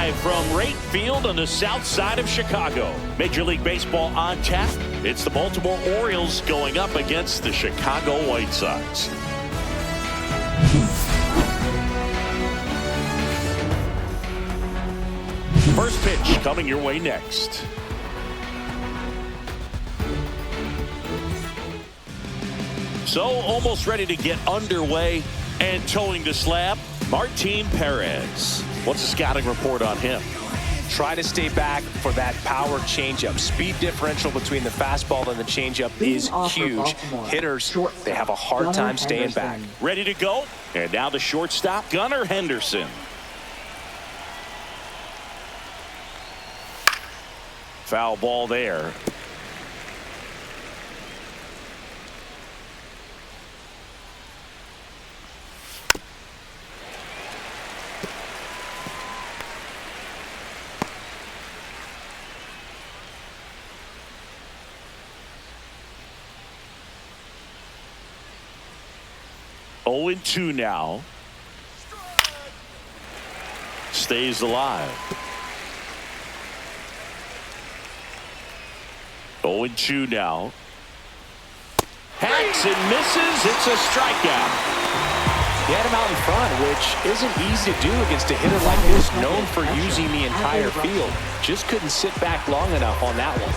live from right field on the south side of Chicago. Major League Baseball on tap. It's the Baltimore Orioles going up against the Chicago White Sox. First pitch coming your way next. So almost ready to get underway and towing the slab, Martin Perez. What's the scouting report on him? Try to stay back for that power changeup. Speed differential between the fastball and the changeup is huge. Hitters, they have a hard time staying back. Ready to go? And now the shortstop, Gunnar Henderson. Foul ball there. Oh, 0-2 now. Stays alive. 0-2 now. Hacks and misses. It's a strikeout. He had him out in front, which isn't easy to do against a hitter like this, known for using the entire field. Just couldn't sit back long enough on that one.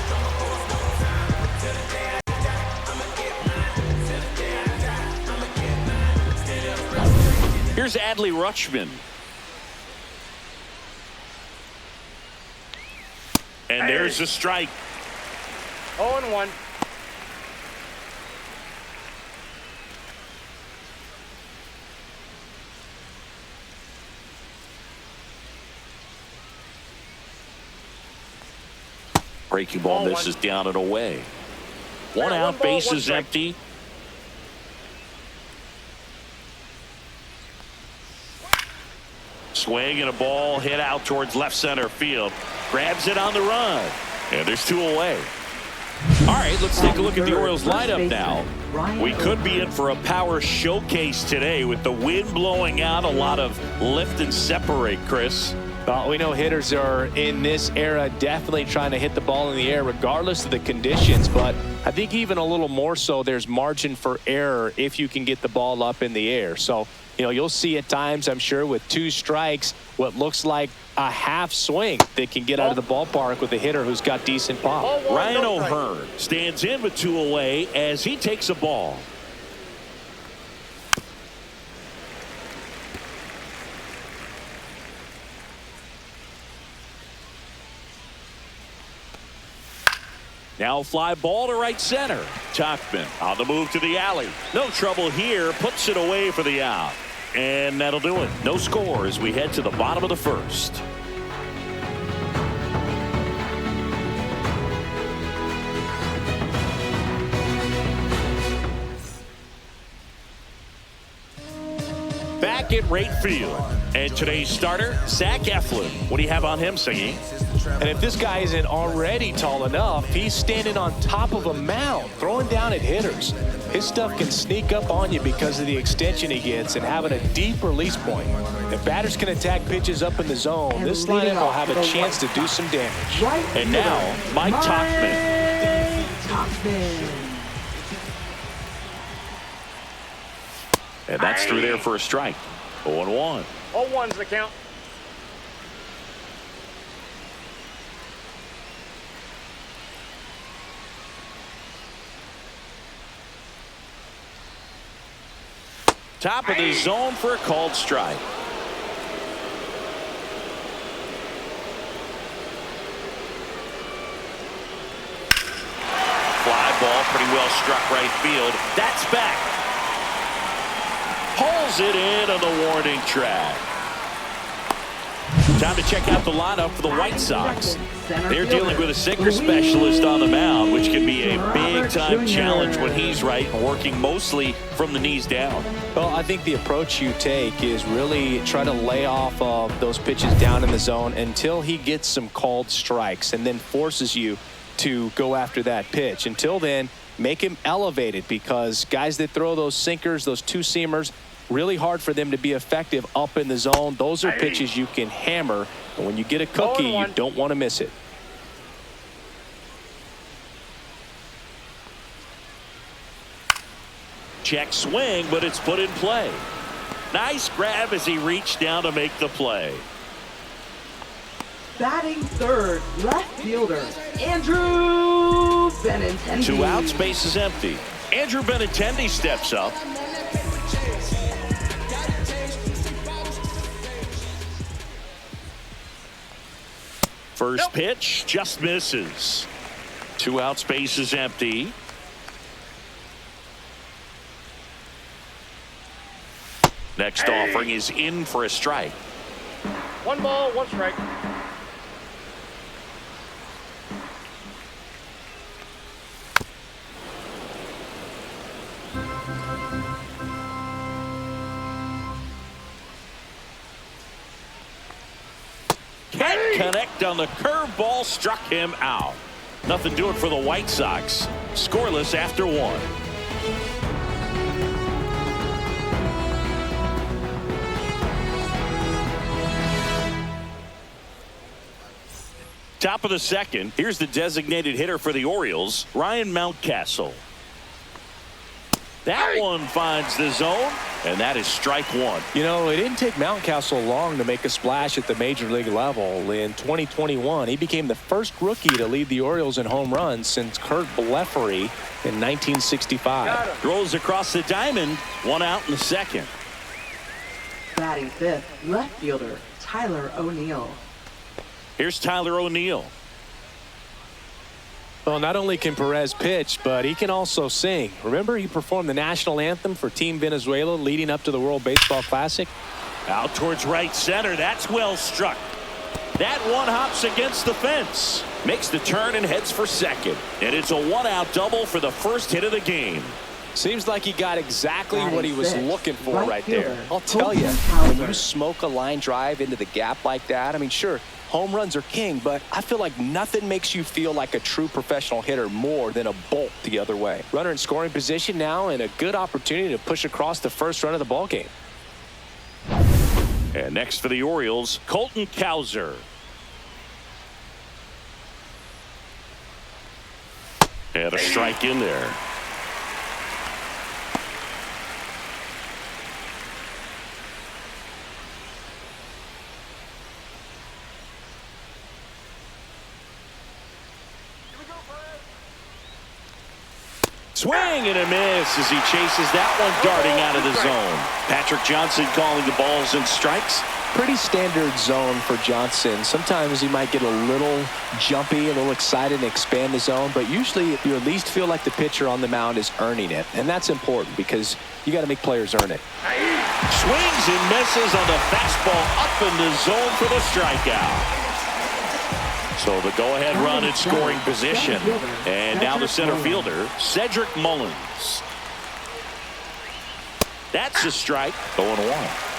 Here's Adley Rutschman. And there's a strike. 0-1. Breaking ball misses down and away. One out, base is empty. Swing and a ball hit out towards left center field. Grabs it on the run. And there's 2 away. All right, let's take a look at the Orioles lineup now. We could be in for a power showcase today with the wind blowing out. A lot of lift and separate, Chris. Well, we know hitters are in this era definitely trying to hit the ball in the air regardless of the conditions, but I think even a little more so there's margin for error if you can get the ball up in the air. So, you know, you'll see at times, I'm sure, with 2 strikes, what looks like a half swing that can get out of the ballpark with a hitter who's got decent pop. Ryan O'Hearn stands in with 2 away as he takes a ball. Now fly ball to right center. Tauchman on the move to the alley. No trouble here. Puts it away for the out. And that'll do it. No score as we head to the bottom of the first. Back at right field. And today's starter, Zach Eflin. What do you have on him, Singy? And if this guy isn't already tall enough, he's standing on top of a mound, throwing down at hitters. His stuff can sneak up on you because of the extension he gets and having a deep release point. If batters can attack pitches up in the zone, this lineup will have a chance to do some damage. And now, Mike Tauchman. And that's through there for a strike. 0-1. 0-1's the count. Top of the zone for a called strike. Fly ball pretty well struck right field. That's back. Pulls it in on the warning track. Time to check out the lineup for the White Sox. They're dealing with a sinker specialist on the mound, which can be a big-time challenge when he's right and working mostly from the knees down. Well, I think the approach you take is really try to lay off of those pitches down in the zone until he gets some called strikes and then forces you to go after that pitch. Until then, make him elevated, because guys that throw those sinkers, those two-seamers, Really hard for them to be effective up in the zone. Those are pitches you can hammer. And when you get a cookie, you don't want to miss it. Check swing, but it's put in play. Nice grab as he reached down to make the play. Batting third, left fielder, Andrew Benintendi. 2 outs, base is empty. Andrew Benintendi steps up. First pitch just misses. 2 outs, base is empty. Next offering is in for a strike. 1 ball, 1 strike. Can't connect on the curveball, struck him out. Nothing doing for the White Sox. Scoreless after 1. Top of the second. Here's the designated hitter for the Orioles, Ryan Mountcastle. That one finds the zone, and that is strike 1. You know, it didn't take Mountcastle long to make a splash at the major league level. In 2021, he became the first rookie to lead the Orioles in home runs since Kurt Blefary in 1965. Throws across the diamond, 1 out in the second. Batting fifth, left fielder, Tyler O'Neill. Here's Tyler O'Neill. Well, not only can Perez pitch, but he can also sing. Remember, he performed the national anthem for Team Venezuela leading up to the World Baseball Classic. Out towards right center. That's well struck. That one hops against the fence. Makes the turn and heads for second. And it's a 1-out double for the first hit of the game. Seems like he got exactly what he was looking for right fielder, there. I'll tell you, when you smoke a line drive into the gap like that, I mean, sure, home runs are king, but I feel like nothing makes you feel like a true professional hitter more than a bolt the other way. Runner in scoring position now, and a good opportunity to push across the first run of the ballgame. And next for the Orioles, Colton Cowser. And a strike in there. Swing and a miss as he chases that one darting out of the zone. Patrick Johnson calling the balls and strikes. Pretty standard zone for Johnson. Sometimes he might get a little jumpy, a little excited and expand the zone, but usually you at least feel like the pitcher on the mound is earning it, and that's important because you got to make players earn it. Swings and misses on the fastball up in the zone for the strikeout. So the go-ahead run in scoring position. And now the center fielder, Cedric Mullins. That's a strike. 0-1.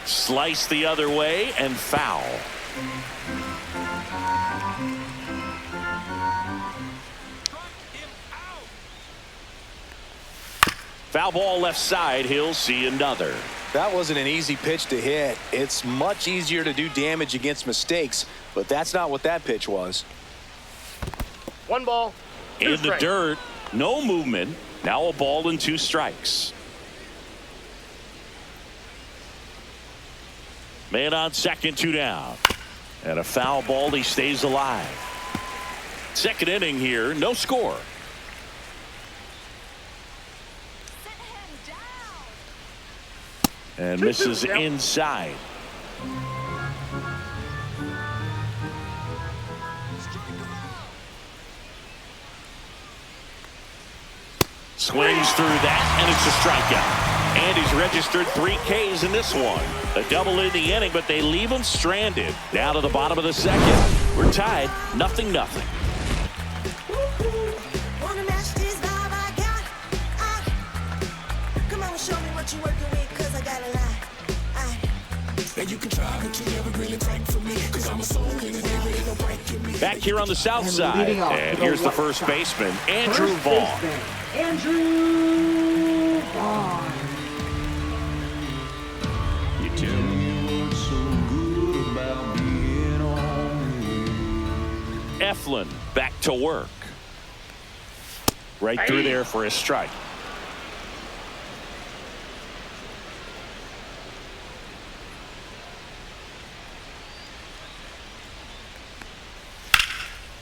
Slice the other way and foul. Foul ball left side. He'll see another. That wasn't an easy pitch to hit. It's much easier to do damage against mistakes, but that's not what that pitch was. 1 ball, 2 In the dirt. No movement. Now a ball and 2 strikes. Man on second, 2 down. And a foul ball. He stays alive. Second inning here. No score. And misses inside. Swings through that, and it's a strikeout. And he's registered 3 Ks in this one. A double in the inning, but they leave him stranded. Down to the bottom of the second. We're tied, 0-0. Wanna match this vibe I got? Come on, show me what you working with, 'cause I got Back here on the south And side. leading off And to the here's the left first side. baseman, Andrew First Vaughn. baseman, Andrew Vaughn. You tell me what's so good about being on here. Eflin back to work. Right through there for a strike.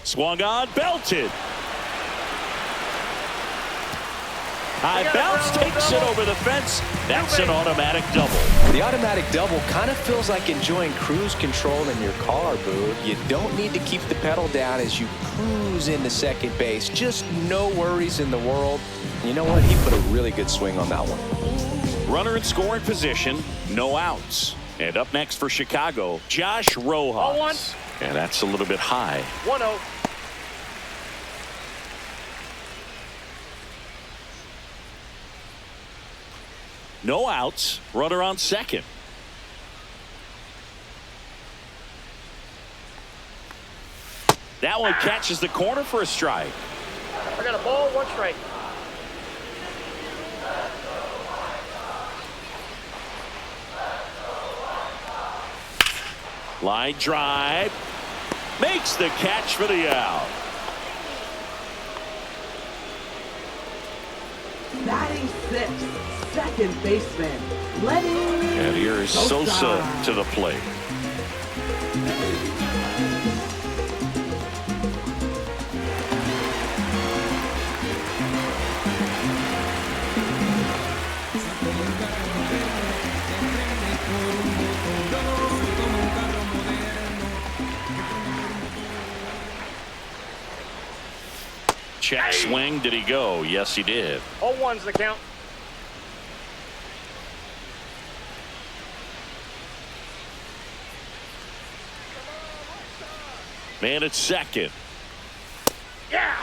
Swung on, belted. High bounce, takes it over the fence. That's an automatic double. The automatic double kind of feels like enjoying cruise control in your car, Boo. You don't need to keep the pedal down as you cruise into second base. Just no worries in the world. You know what? He put a really good swing on that one. Runner in scoring position, no outs. And up next for Chicago, Josh Rojas. 0-1. And that's a little bit high. 1-0. No outs, runner on second. That one catches the corner for a strike. I got a ball, 1 strike. Line drive. Makes the catch for the out. Batting sixth, second baseman, Lenny. And here's Sosa to the plate. Check swing. Did he go? Yes, he did. 0-1's the count. Man at second. Yeah.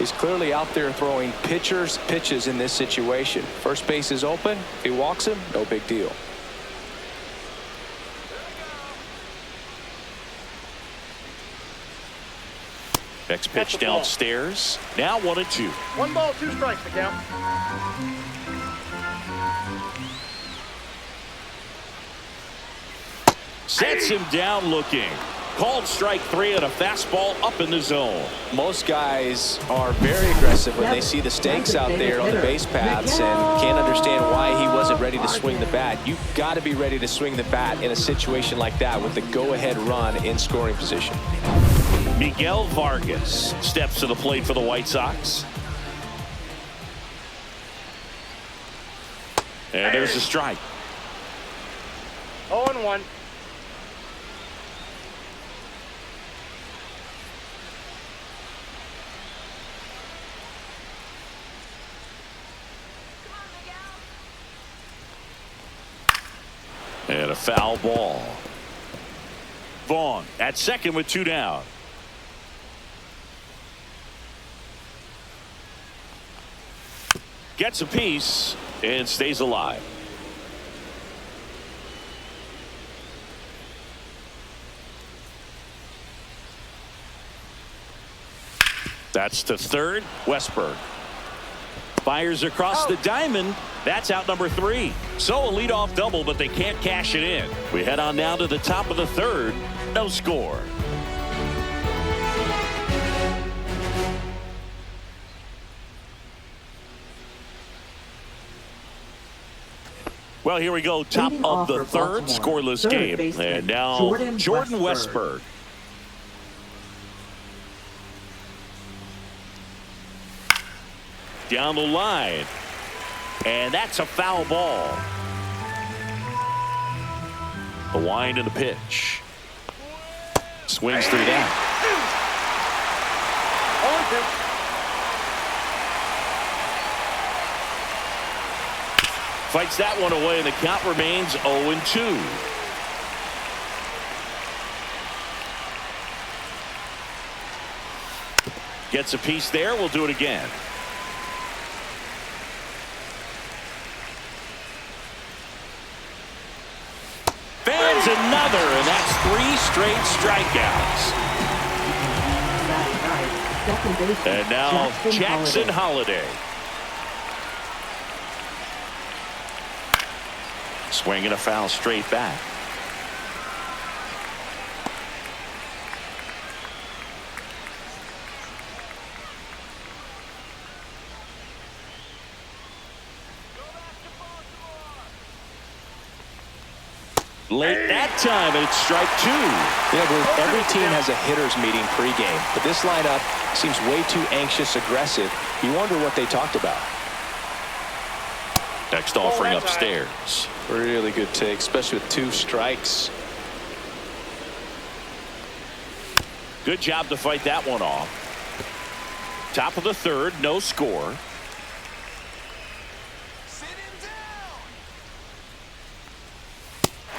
He's clearly out there throwing pitches in this situation. First base is open. If he walks him, no big deal. Next pitch downstairs. Now 1-2. 1 ball, 2 strikes to count. Sets him down looking. Called strike 3 and a fastball up in the zone. Most guys are very aggressive when they see the stakes out there on the base paths and can't understand why he wasn't ready to swing the bat. You've got to be ready to swing the bat in a situation like that with the go-ahead run in scoring position. Miguel Vargas steps to the plate for the White Sox. And there's a strike. 0-1. And a foul ball. Vaughn at second with 2 down. Gets a piece and stays alive. That's to third. Westberg fires across the diamond. That's out number 3. So a leadoff double, but they can't cash it in. We head on down to the top of the third. No score. Well, here we go. Top of the third. Scoreless game. And now Jordan Westberg. Down the line. And that's a foul ball. The wind and the pitch. Swings through that. 0-2. Fights that one away, and the count remains 0-2. Gets a piece there. We'll do it again. There's another, and that's 3 straight strikeouts. Second baseman, And now Jackson Holiday. Swinging a foul straight back. Late that time, and it's strike 2. Yeah, every team has a hitter's meeting pregame, but this lineup seems way too anxious, aggressive. You wonder what they talked about. Next offering upstairs. Really good take, especially with 2 strikes. Good job to fight that one off. Top of the 3rd, no score.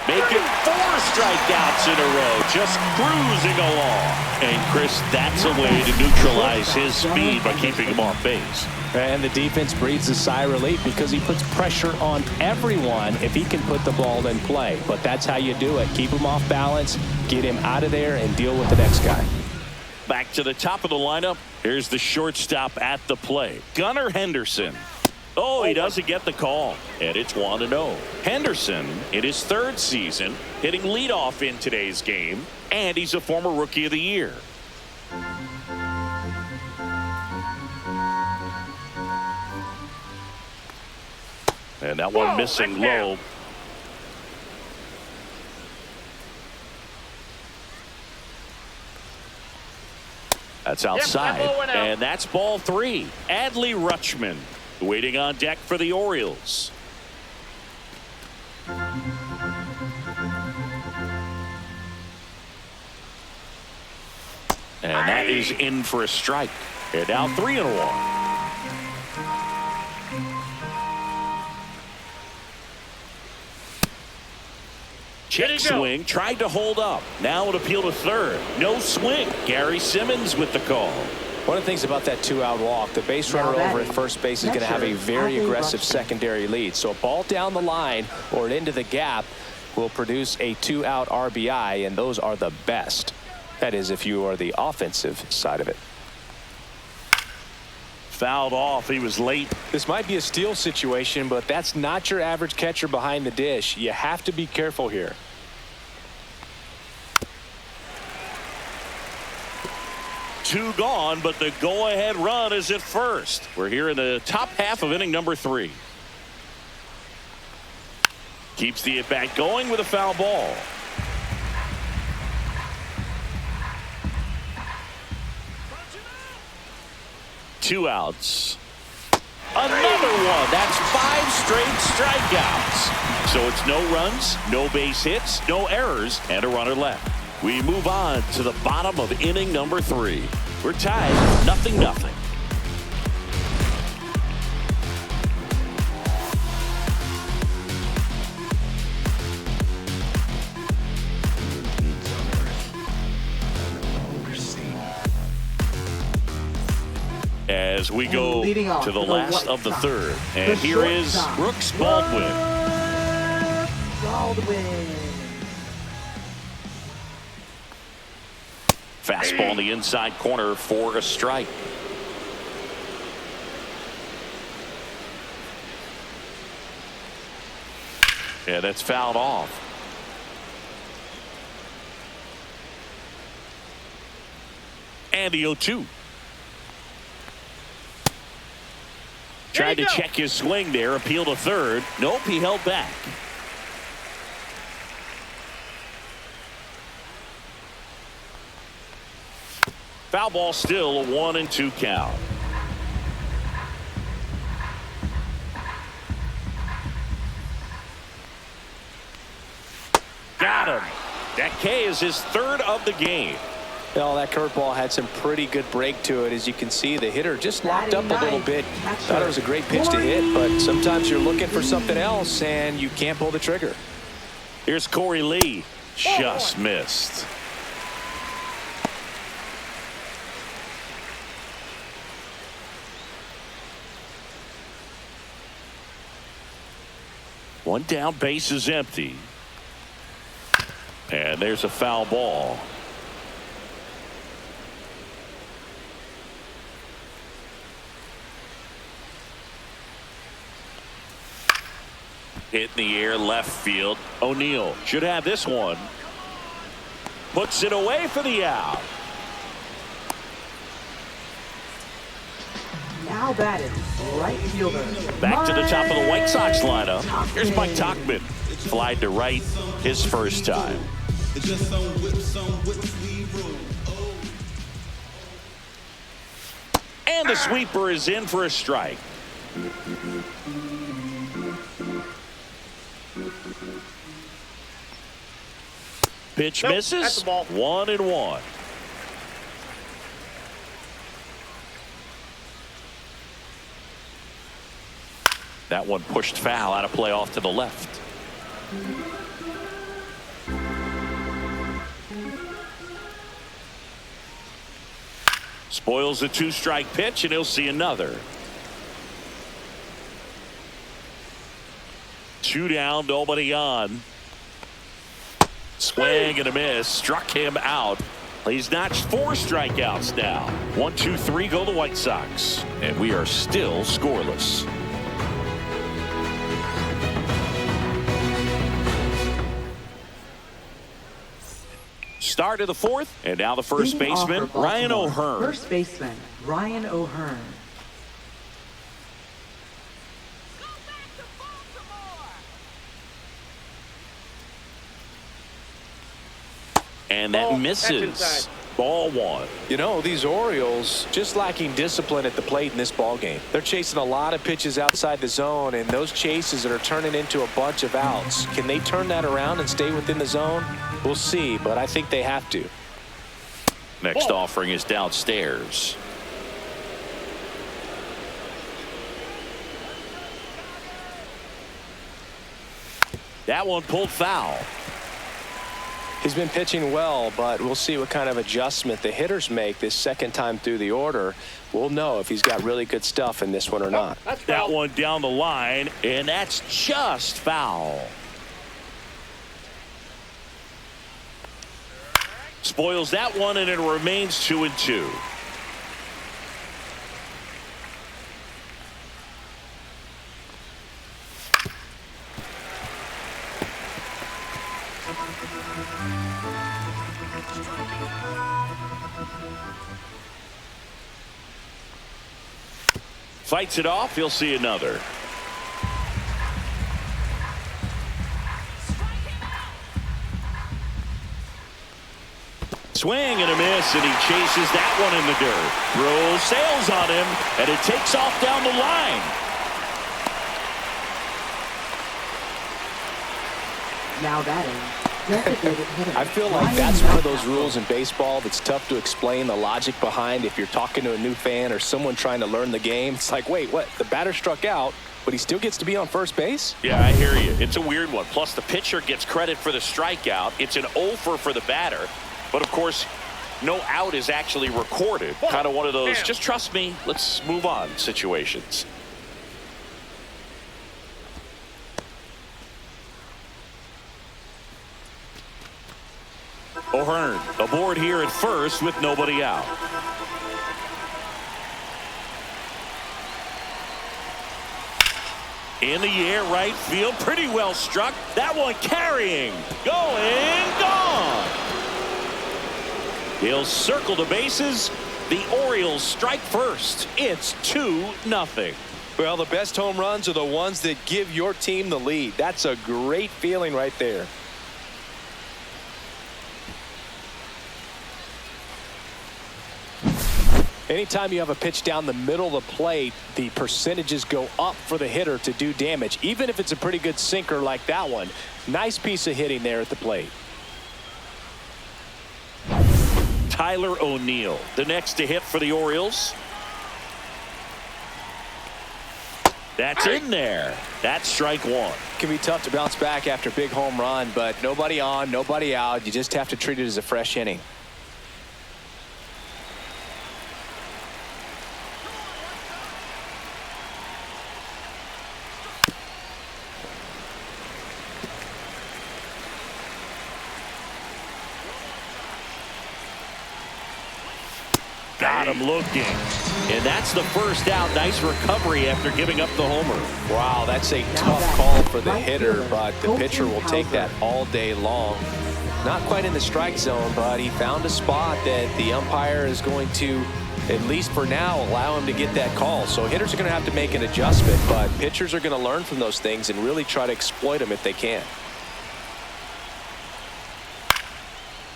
Making 4 strikeouts in a row, just cruising along. And Chris, that's a way to neutralize his speed by keeping him off base. And the defense breathes a sigh of relief because he puts pressure on everyone if he can put the ball in play. But that's how you do it. Keep him off balance, get him out of there, and deal with the next guy. Back to the top of the lineup. Here's the shortstop at the plate, Gunnar Henderson. Oh, he doesn't get the call, and it's 1-0. Henderson, in his 3rd season, hitting leadoff in today's game, and he's a former Rookie of the Year. And that one missing low. That's outside, and that's ball 3. Adley Rutschman waiting on deck for the Orioles. And that is in for a strike. And now 3-1. Check swing, tried to hold up. Now an appeal to 3rd. No swing. Gary Simmons with the call. One of the things about that 2-out walk, the base runner over at first base is going to have a very aggressive secondary lead. So a ball down the line or into the gap will produce a 2-out RBI, and those are the best. That is, if you are the offensive side of it. Fouled off. He was late. This might be a steal situation, but that's not your average catcher behind the dish. You have to be careful here. Two gone, but the go-ahead run is at first. We're here in the top half of inning number 3. Keeps the at-bat going with a foul ball. Two outs. Another one. That's 5 straight strikeouts. So it's no runs, no base hits, no errors, and a runner left. We move on to the bottom of inning number 3. We're tied 0-0. As we go to the last of the 3rd. And here is Brooks Baldwin. Fastball in the inside corner for a strike. Yeah, that's fouled off. And the 0-2. Tried to check his swing there, appeal to 3rd. Nope, he held back. Foul ball, still a 1-2 count. Got him. That K is his 3rd of the game. Well, that curveball had some pretty good break to it. As you can see, the hitter just locked up a little bit. Thought it was a great pitch to hit, but sometimes you're looking for something else and you can't pull the trigger. Here's Corey Lee. Just missed. One down, base is empty. And there's a foul ball. Hit in the air left field. O'Neill should have this one. Puts it away for the out. Now batting, right fielder. Back to the top of the White Sox lineup. Here's Mike Tauchman. Flied to right his first time. And the sweeper is in for a strike. Pitch Nope, misses. that's the ball. 1-1. That one pushed foul out of play off to the left. Spoils a 2-strike pitch, and he'll see another. 2 down, nobody on. Swing and a miss. Struck him out. He's notched 4 strikeouts now. 1, 2, 3 go the White Sox. And we are still scoreless. Start of the 4th, and now the first Leading off baseman, for Ryan Baltimore, O'Hearn. First baseman, Ryan O'Hearn. And that Ball, misses. that's inside. Ball 1. You know, these Orioles just lacking discipline at the plate in this ball game. They're chasing a lot of pitches outside the zone, and those chases that are turning into a bunch of outs. Can they turn that around and stay within the zone? We'll see, but I think they have to. Next offering is downstairs. That one pulled foul. He's been pitching well, but we'll see what kind of adjustment the hitters make this second time through the order. We'll know if he's got really good stuff in this one or not. That's That foul. one down the line, and that's just foul. Spoils that one, and it remains 2-2. Fights it off. He'll see another. Swing and a miss, and he chases that one in the dirt. Throws sails on him, and it takes off down the line. Now batting, designated hitter. I feel like Ryan that's one of those Mountcastle. rules in baseball that's tough to explain the logic behind. If you're talking to a new fan or someone trying to learn the game, it's like, wait, what? The batter struck out, but he still gets to be on first base? Yeah, I hear you. It's a weird one. Plus, the pitcher gets credit for the strikeout. It's an offer for the batter. But, of course, no out is actually recorded. Kind of one of those, just trust me, let's move on situations. O'Hearn aboard here at first with nobody out. In the air, right field, pretty well struck. That one carrying, going, gone. He'll circle the bases. The Orioles strike first. It's 2-0. Well, the best home runs are the ones that give your team the lead. That's a great feeling right there. Anytime you have a pitch down the middle of the plate, the percentages go up for the hitter to do damage, even if it's a pretty good sinker like that one. Nice piece of hitting there at the plate. Tyler O'Neill, the next to hit for the Orioles. That's in there. That's strike 1. It can be tough to bounce back after a big home run, but nobody on, nobody out. You just have to treat it as a fresh inning. got him looking. And that's the first out. Nice recovery after giving up the homer. Wow, that's a tough call for the hitter, but the pitcher will take that all day long. Not quite in the strike zone, but he found a spot that the umpire is going to, at least for now, allow him to get that call. So hitters are going to have to make an adjustment, but pitchers are going to learn from those things and really try to exploit them if they can.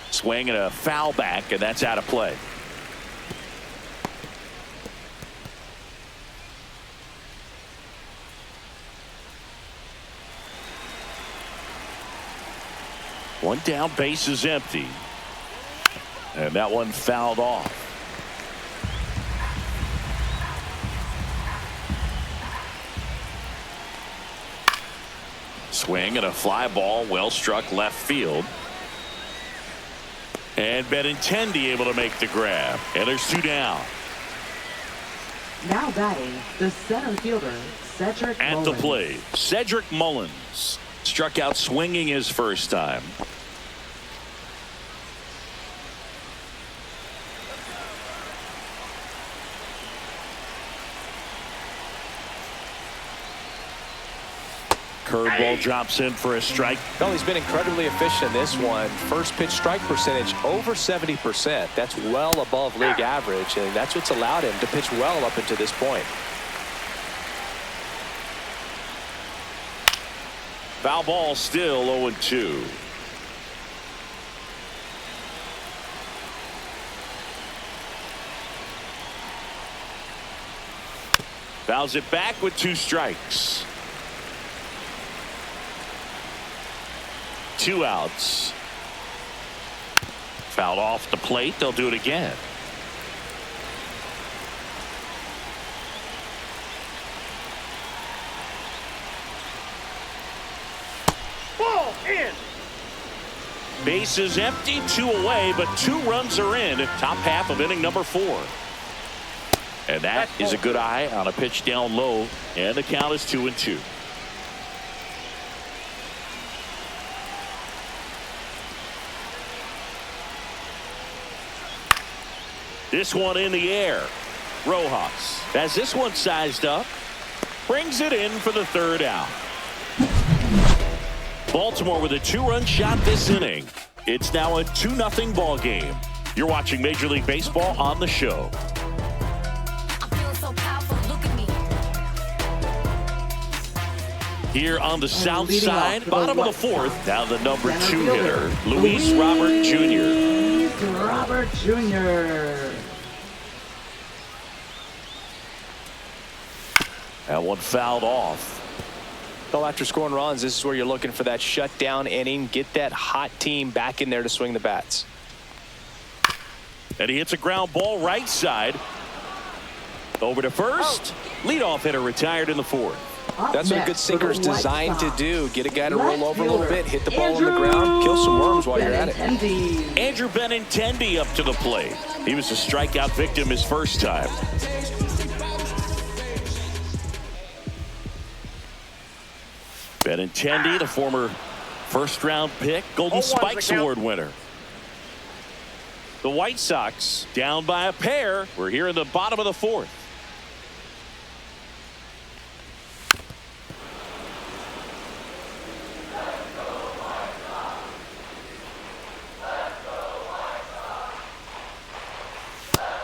Swing and a foul back, and that's out of play. One down, base is empty. And that one fouled off. Swing and a fly ball, well struck left field. And Benintendi able to make the grab. And there's two down. Now batting, the center fielder, Cedric At Mullins. the plate, Cedric Mullins. Struck out swinging his first time. Curveball drops in for a strike. Well, he's been incredibly efficient in this one. First pitch strike percentage over 70%. That's well above league average, and that's what's allowed him to pitch well up until this point. Foul ball, still 0-2. Fouls it back with 2 strikes. 2 outs. Fouled off the plate. They'll do it again. Ball in. Base is empty, 2 away, but 2 runs are in. Top half of inning number 4. And that is a good eye on a pitch down low, and the count is 2-2. This one in the air. Rojas has this one sized up. Brings it in for the 3rd out. Baltimore with a 2-run shot this inning. It's now a 2-0 ball game. You're watching Major League Baseball on the show. Here on the south side, bottom of the 4th, now the number 2 hitter, Luis Robert Jr. Robert Jr. That one fouled off. Well, after scoring runs, this is where you're looking for that shutdown inning. Get that hot team back in there to swing the bats. And he hits a ground ball right side. Over to first. Leadoff hitter retired in the 4th. That's what a good sinker's designed to do. Get a guy to roll over a little bit, hit the ball on the ground, kill some worms while you're at it. Andrew Benintendi up to the plate. He was a strikeout victim his first time. Benintendi, the former first-round pick, Golden Spikes Award winner. The White Sox down by a pair. We're here in the bottom of the 4th.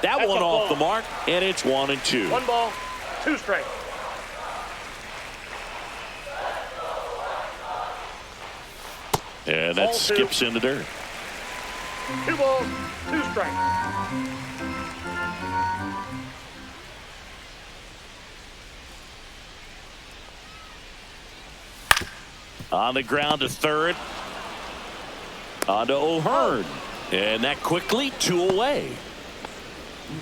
That one off the mark, and it's 1-2. 1 ball, 2 strikes. And that skips in the dirt. 2 balls, 2 strikes. On the ground to 3rd. On to O'Hearn. And that quickly 2 away.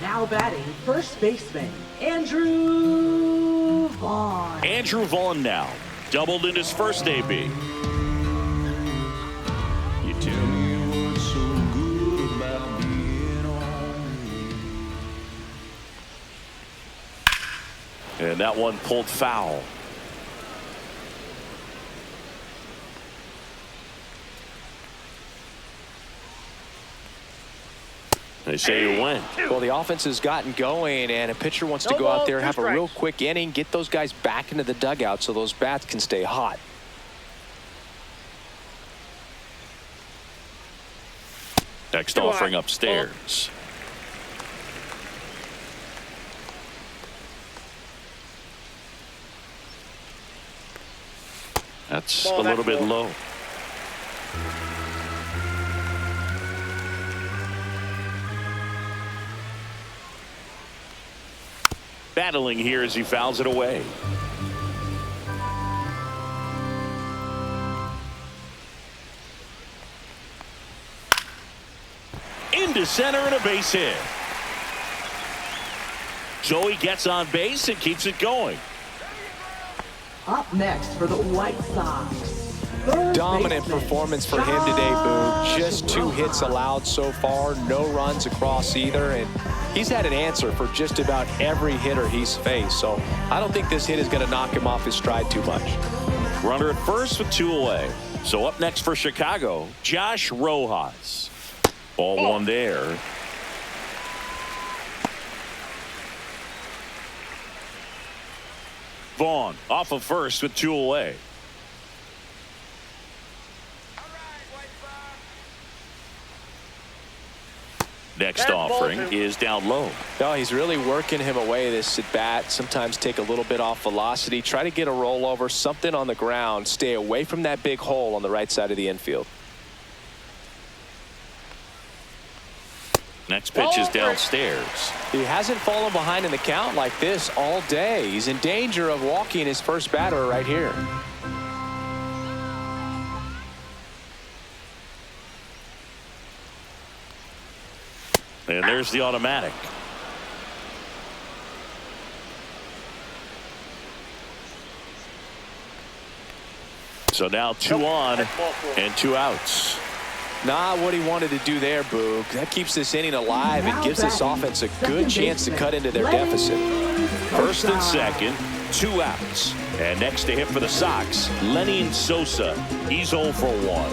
Now batting, first baseman, Andrew Vaughn. Andrew Vaughn now. Doubled in his first AB. You Tell do. me what's so good about being on me. And that one pulled foul. They say you win. Well, the offense has gotten going, and a pitcher wants to No go out balls, there, 2 have a real strikes. quick inning, get those guys back into the dugout so those bats can stay hot. Next offering upstairs. That's a little bit low. Battling here as he fouls it away. Into center and a base hit. Joey gets on base and keeps it going. Up next for the White Sox. Third Dominant baseman, performance for him today, Boog. Just 2 hits allowed so far, no runs across either, and he's had an answer for just about every hitter he's faced. So I don't think this hit is going to knock him off his stride too much. Runner at first with 2 away. So up next for Chicago, Josh Rojas. Ball 1 there. Vaughn off of first with 2 away. Next offering is down low. No, he's really working him away this at bat. Sometimes take a little bit off velocity, try to get a rollover, something on the ground, stay away from that big hole on the right side of the infield. Next pitch is downstairs. He hasn't fallen behind in the count like this all day. He's in danger of walking his first batter right here. And there's the automatic. So now 2 on and 2 outs. Not what he wanted to do there, Boog. That keeps this inning alive and gives this offense a good chance to cut into their deficit. First and second, 2 outs. And next to hit for the Sox, Lenny Sosa. He's 0 for 1.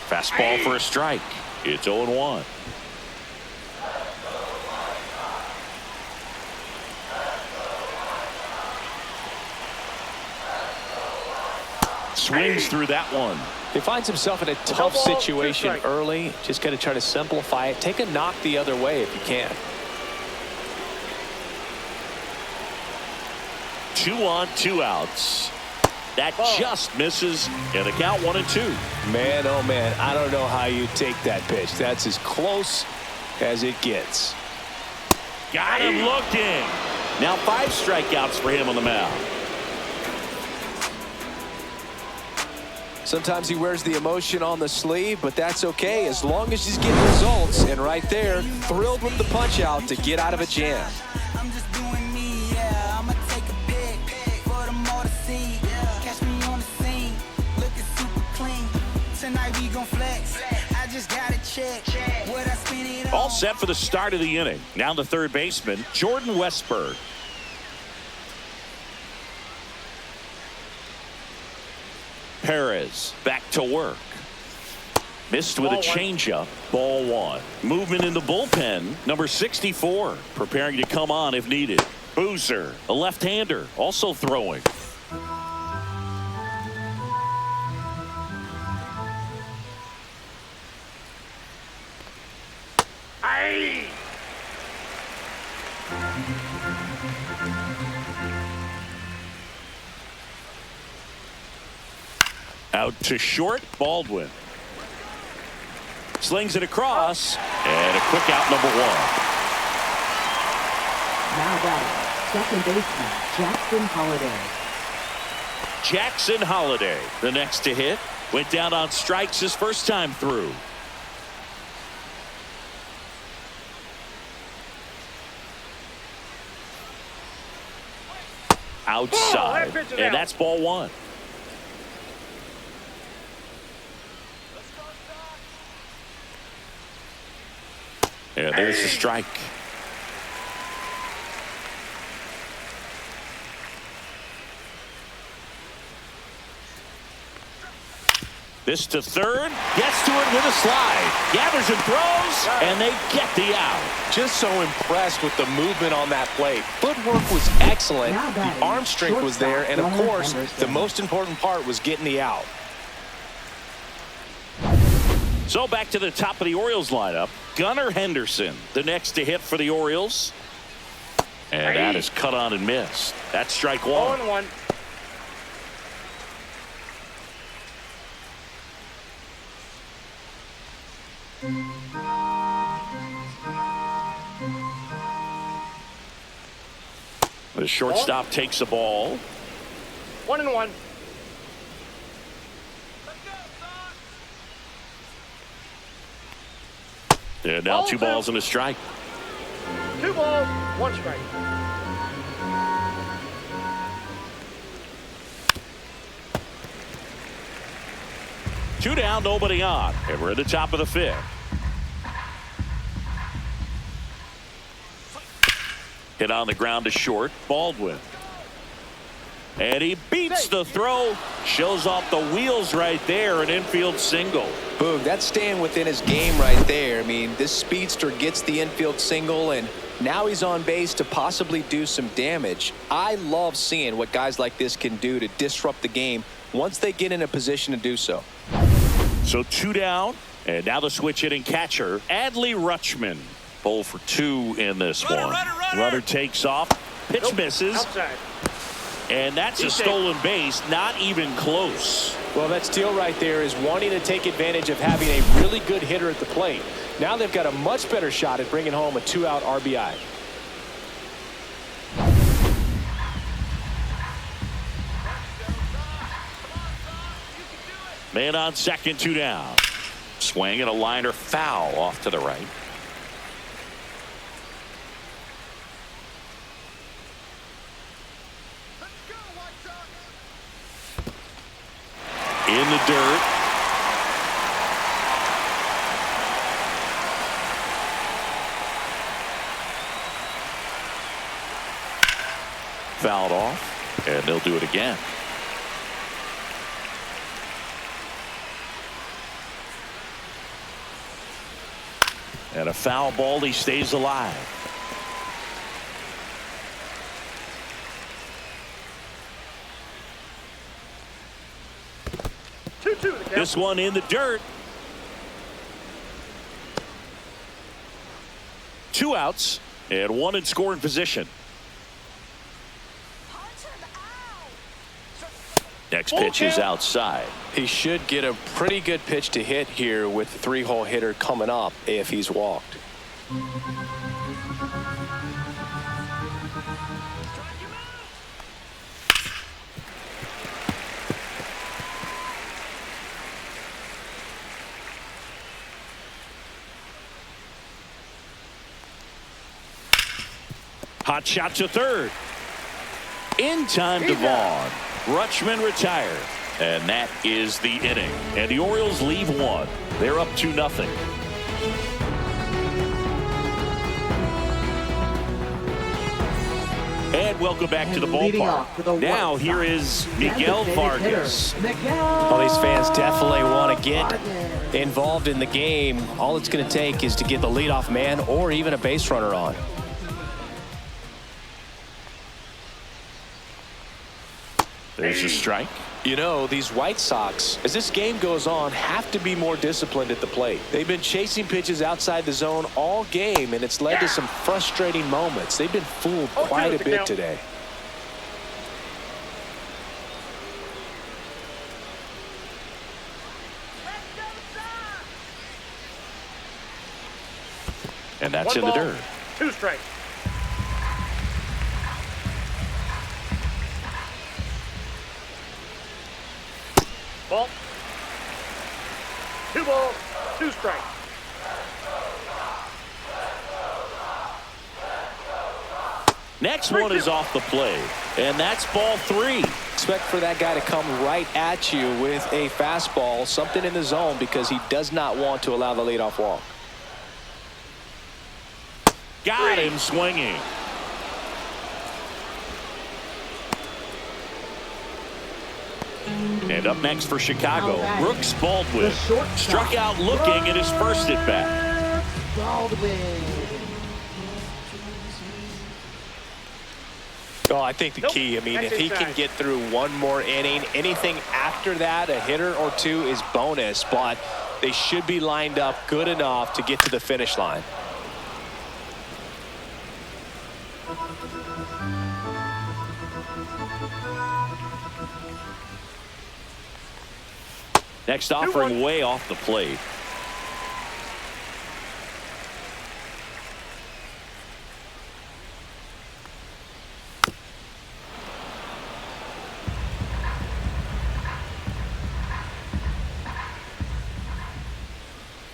Fastball for a strike. It's 0-1. Swings through that one. He finds himself in a tough situation early. Just got to try to simplify it. Take a knock the other way if you can. 2 on, 2 outs. That just misses, and the count 1-2. Man, oh man, I don't know how you take that pitch. That's as close as it gets. Got him looking. Now 5 strikeouts for him on the mound. Sometimes he wears the emotion on the sleeve, but that's okay as long as he's getting results. And right there, thrilled with the punch out to get out of a jam. I'm just doing me, yeah. I'ma take a pic for them all to see. Catch me on the scene, looking super clean. Tonight we gon' flex. I just gotta check what I spend it on. All set for the start of the inning. Now the third baseman, Jordan Westberg. Perez back to work. Missed with a changeup. Ball 1. Movement in the bullpen. Number 64 preparing to come on if needed. Boozer, a left-hander, also throwing. Out to short, Baldwin. Slings it across, and a quick out, number 1. Now batting, second baseman, Jackson Holiday. Jackson Holiday, the next to hit. Went down on strikes his first time through. Outside, and that's ball 1. And there's the strike. This to third, gets to it with a slide, gathers and throws, and they get the out. Just so impressed with the movement on that play. Footwork was excellent, the arm strength was there, and of course, the most important part was getting the out. So back to the top of the Orioles lineup. Gunnar Henderson, the next to hit for the Orioles. And that is cut on and missed. That's strike one. 0-1. The shortstop takes the ball. 1-1. And now 2 balls and a strike. 2 balls, 1 strike. Two down, nobody on. And we're at the top of the 5th. Hit on the ground to short. Baldwin. And he beats the throw. Shows off the wheels right there. An infield single. Boom, that's staying within his game right there. I mean, this speedster gets the infield single, and now he's on base to possibly do some damage. I love seeing what guys like this can do to disrupt the game once they get in a position to do so. So 2 down, and now the switch hitting catcher, Adley Rutschman. 0 for 2 in this one. Runner takes off, pitch misses, Outside. and that's a stolen base, not even close. Well, that steal right there is wanting to take advantage of having a really good hitter at the plate. Now they've got a much better shot at bringing home a 2-out RBI. Man on second, 2 down. Swing and a liner foul off to the right. In the dirt. Fouled off, and they'll do it again. And a foul ball, he stays alive. This one in the dirt. 2 outs and 1 in scoring position. Next pitch is outside. He should get a pretty good pitch to hit here with the 3-hole hitter coming up if he's walked. Hot shot to third. In time to Vaughn. Rutschman retired. And that is the inning. And the Orioles leave 1. They're up 2-0. And welcome back to the ballpark. Now here is Miguel Vargas. Well, these fans definitely want to get involved in the game. All it's going to take is to get the leadoff man or even a base runner on. There's a strike. You know, these White Sox, as this game goes on, have to be more disciplined at the plate. They've been chasing pitches outside the zone all game, and it's led to some frustrating moments. They've been fooled quite a bit today. And that's in the dirt. 2 strikes. Ball. 2 balls, 2 strikes. Next one is off the plate, and that's ball 3. Expect for that guy to come right at you with a fastball, something in the zone, because he does not want to allow the leadoff walk. Got him swinging. And up next for Chicago, Brooks Baldwin. The shortstop, Struck out looking at his first at bat. Baldwin. Oh, I think the key, I mean, if he can get through one more inning, anything after that, a hitter or two is bonus, but they should be lined up good enough to get to the finish line. Next offering way off the plate.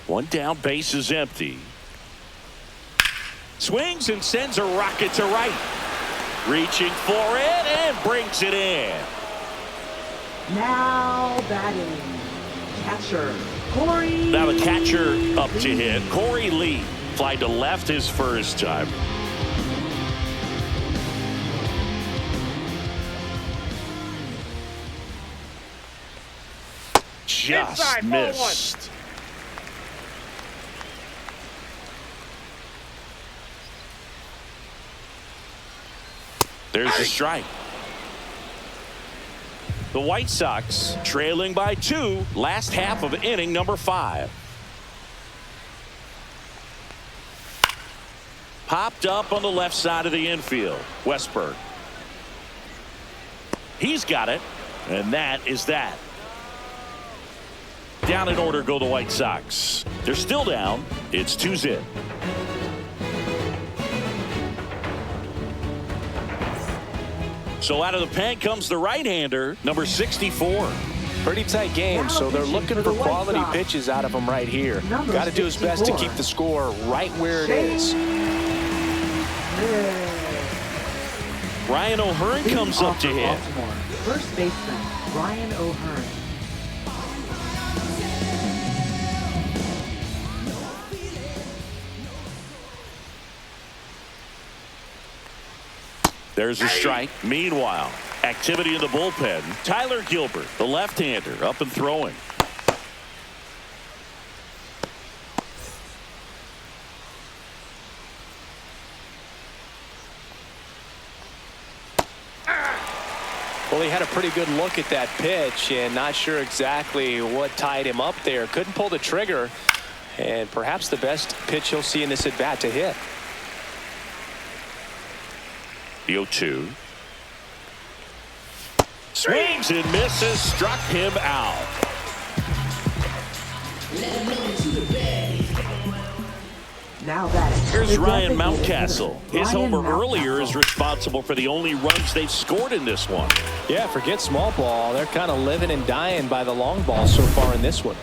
One down, base is empty. Swings and sends a rocket to right. Reaching for it and brings it in. Now batting. Catcher, Corey. Now the catcher up to hit. Corey Lee fly to left his first time. Just Inside, missed. There's the strike. The White Sox trailing by 2, last half of inning number 5. Popped up on the left side of the infield. Westberg. He's got it, and that is that. Down in order go the White Sox. They're still down. It's 2-0. So out of the pen comes the right-hander, number 64. Pretty tight game, so they're looking for quality pitches out of him right here. Got to do his best to keep the score right where it is. Ryan O'Hearn comes up to hit. First baseman, Ryan O'Hearn. There's a strike. Meanwhile, activity in the bullpen. Tyler Gilbert, the left-hander, up and throwing. Well, he had a pretty good look at that pitch and not sure exactly what tied him up there. Couldn't pull the trigger, and perhaps the best pitch he'll see in this at-bat to hit. The 0-2. Swings and misses. Struck him out. Now that Here's Ryan Mountcastle. His homer earlier is responsible for the only runs they've scored in this one. Yeah, forget small ball. They're kind of living and dying by the long ball so far in this one.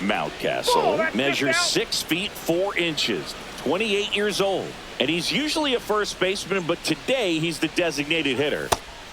Mountcastle measures 6 feet 4 inches, 28 years old, and he's usually a first baseman, but today he's the designated hitter.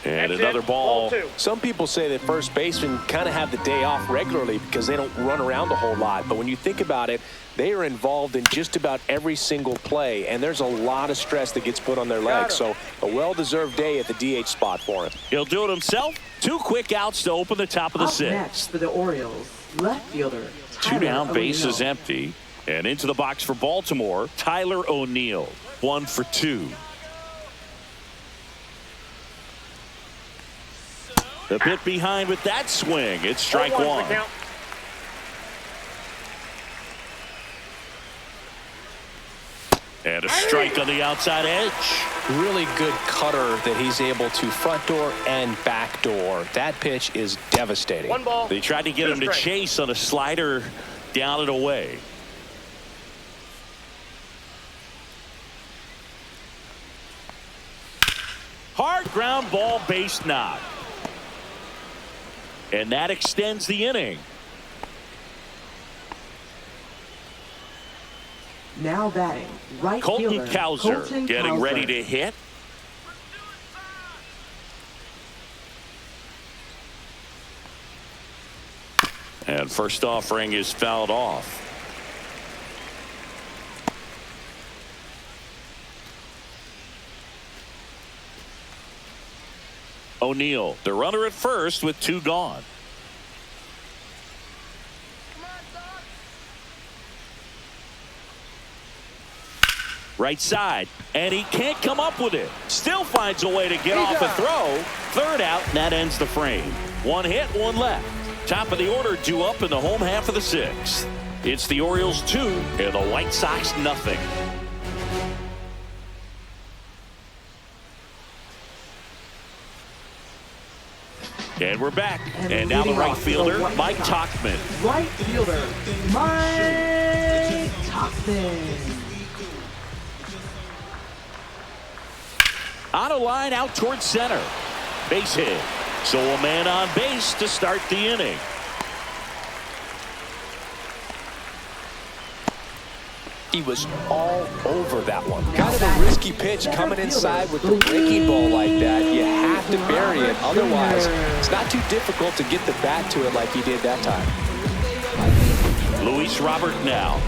And another ball. Some people say that first basemen kind of have the day off regularly because they don't run around a whole lot. But when you think about it, they are involved in just about every single play, and there's a lot of stress that gets put on their legs. So a well-deserved day at the DH spot for him. He'll do it himself. 2 quick outs to open the top of the 6th. Next for the Orioles, left fielder. 2 down, base is empty. And into the box for Baltimore, Tyler O'Neill. 1 for 2. A bit behind with that swing. It's strike 1. And a strike on the outside edge. Really good cutter that he's able to front door and back door. That pitch is devastating. 1 ball. They tried to get him to chase on a slider down and away. Hard ground ball, base knock. And that extends the inning. Now batting, right Colton fielder. Cowser getting ready to hit. And first offering is fouled off. O'Neill, the runner at first with 2 gone. Right side, and he can't come up with it. Still finds a way to get off a throw. 3rd out, and that ends the frame. 1 hit, 1 left. Top of the order due up in the home half of the 6th. It's the Orioles 2 and the White Sox nothing. And we're back. And now the right fielder, Mike Tauchman. Right fielder, Mike Tauchman. On a line out towards center. Base hit. So a man on base to start the inning. He was all over that one. Kind of a risky pitch coming inside with the breaking ball like that. You have to bury it. Otherwise, it's not too difficult to get the bat to it like he did that time. Luis Robert now.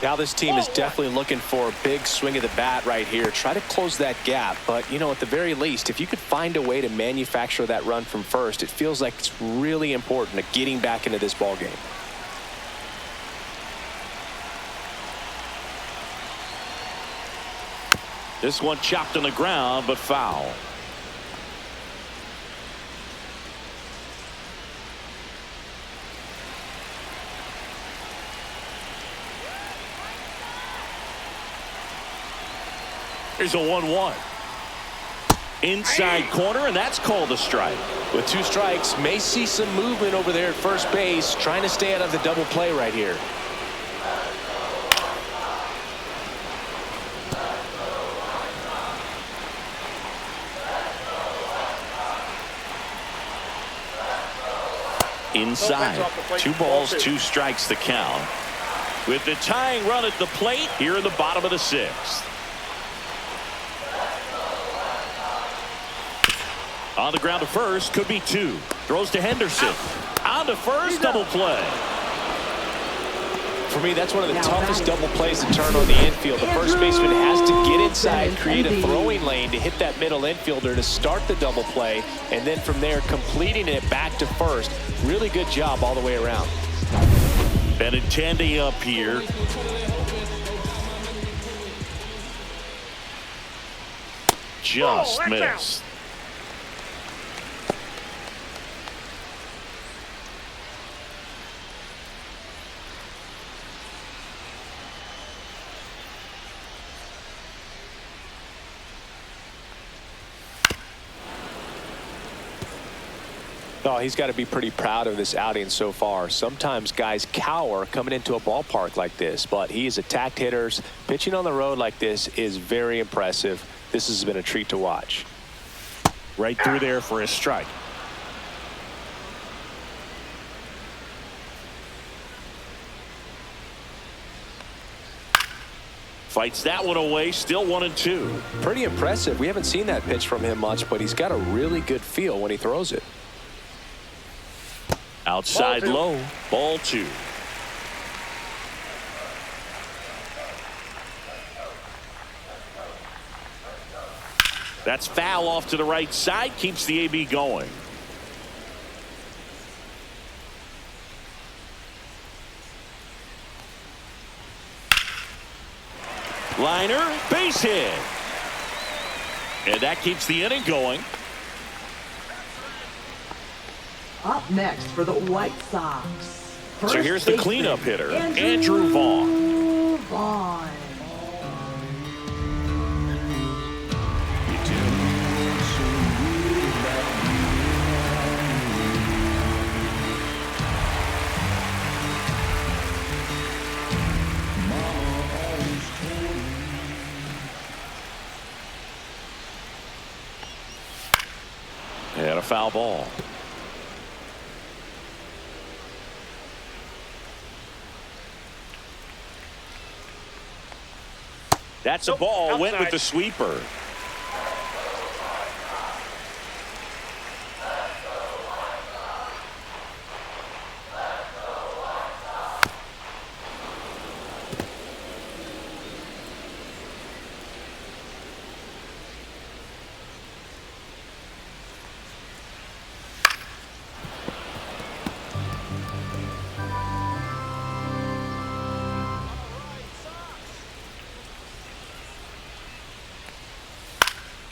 Now this team is definitely looking for a big swing of the bat right here. Try to close that gap. But, you know, at the very least, if you could find a way to manufacture that run from first, it feels like it's really important to getting back into this ball game. This one chopped on the ground, but foul. Here's a 1-1. Inside corner, and that's called a strike. With 2 strikes, may see some movement over there at first base, trying to stay out of the double play right here. Inside. 2 balls, 2 strikes the count. With the tying run at the plate here in the bottom of the 6th. On the ground to first, could be 2. Throws to Henderson. On to first, double play. For me, that's one of the toughest double plays to turn on the infield. The first baseman has to get inside, create a throwing lane to hit that middle infielder to start the double play, and then from there completing it back to first. Really good job all the way around. Benintendi up here. Just missed. Oh, he's got to be pretty proud of this outing so far. Sometimes guys cower coming into a ballpark like this, but he's attacked hitters. Pitching on the road like this is very impressive. This has been a treat to watch. Right through there for a strike. Fights that one away, still 1-2. Pretty impressive. We haven't seen that pitch from him much, but he's got a really good feel when he throws it. Outside low, ball 2. That's foul off to the right side, keeps the AB going. Liner, base hit. And that keeps the inning going. Up next for the White Sox. So here's the cleanup hitter, Andrew Vaughn. Vaughn. You tell me what's so good about being Mama always told me. And a foul ball. That's a ball, outside. went with the sweeper.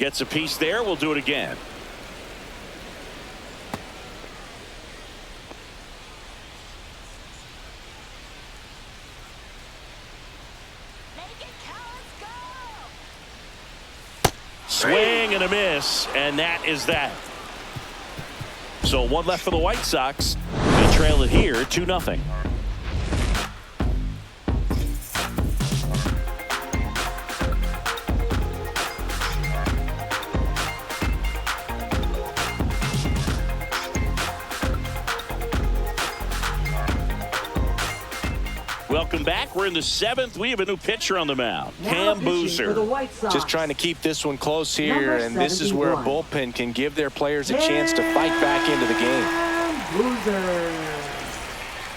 Gets a piece there. We'll do it again. Swing and a miss, and that is that. So one left for the White Sox. They trail it here 2-0. Welcome back. We're in the 7th. We have a new pitcher on the mound. Cam Boozer. Just trying to keep this one close here, and this is where a bullpen can give their players a chance to fight back into the game.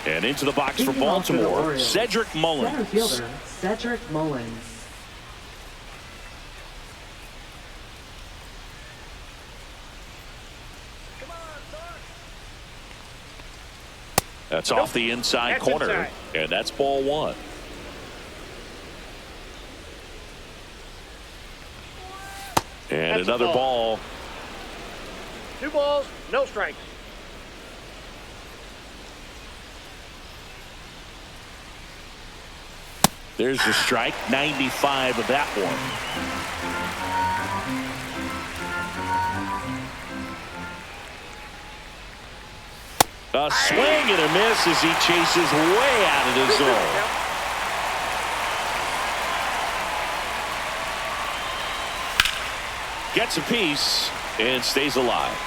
And into the box for Baltimore, Cedric Mullins. Center fielder, Cedric Mullins. That's off the inside corner, and that's ball 1. And another ball. 2 balls, no strikes. There's the strike, 95 of that one. A swing and a miss as he chases way out of the zone. Gets a piece and stays alive.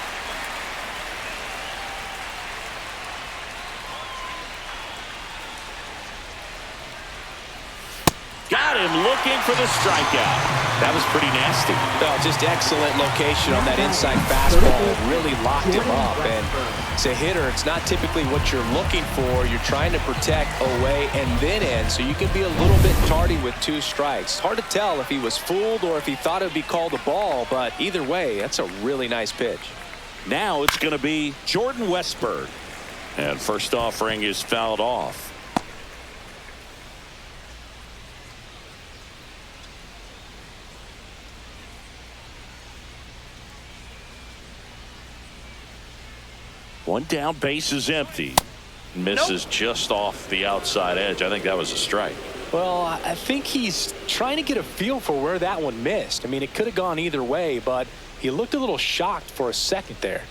Got him looking for the strikeout. That was pretty nasty. Oh, just excellent location on that inside fastball. Really locked him up. And as a hitter, it's not typically what you're looking for. You're trying to protect away and then in, so you can be a little bit tardy with 2 strikes. Hard to tell if he was fooled or if he thought it would be called a ball, but either way, that's a really nice pitch. Now it's going to be Jordan Westburg. And first offering is fouled off. One down, base is empty. Misses just off the outside edge. I think that was a strike. Well, I think he's trying to get a feel for where that one missed. I mean, it could have gone either way, but he looked a little shocked for a second there.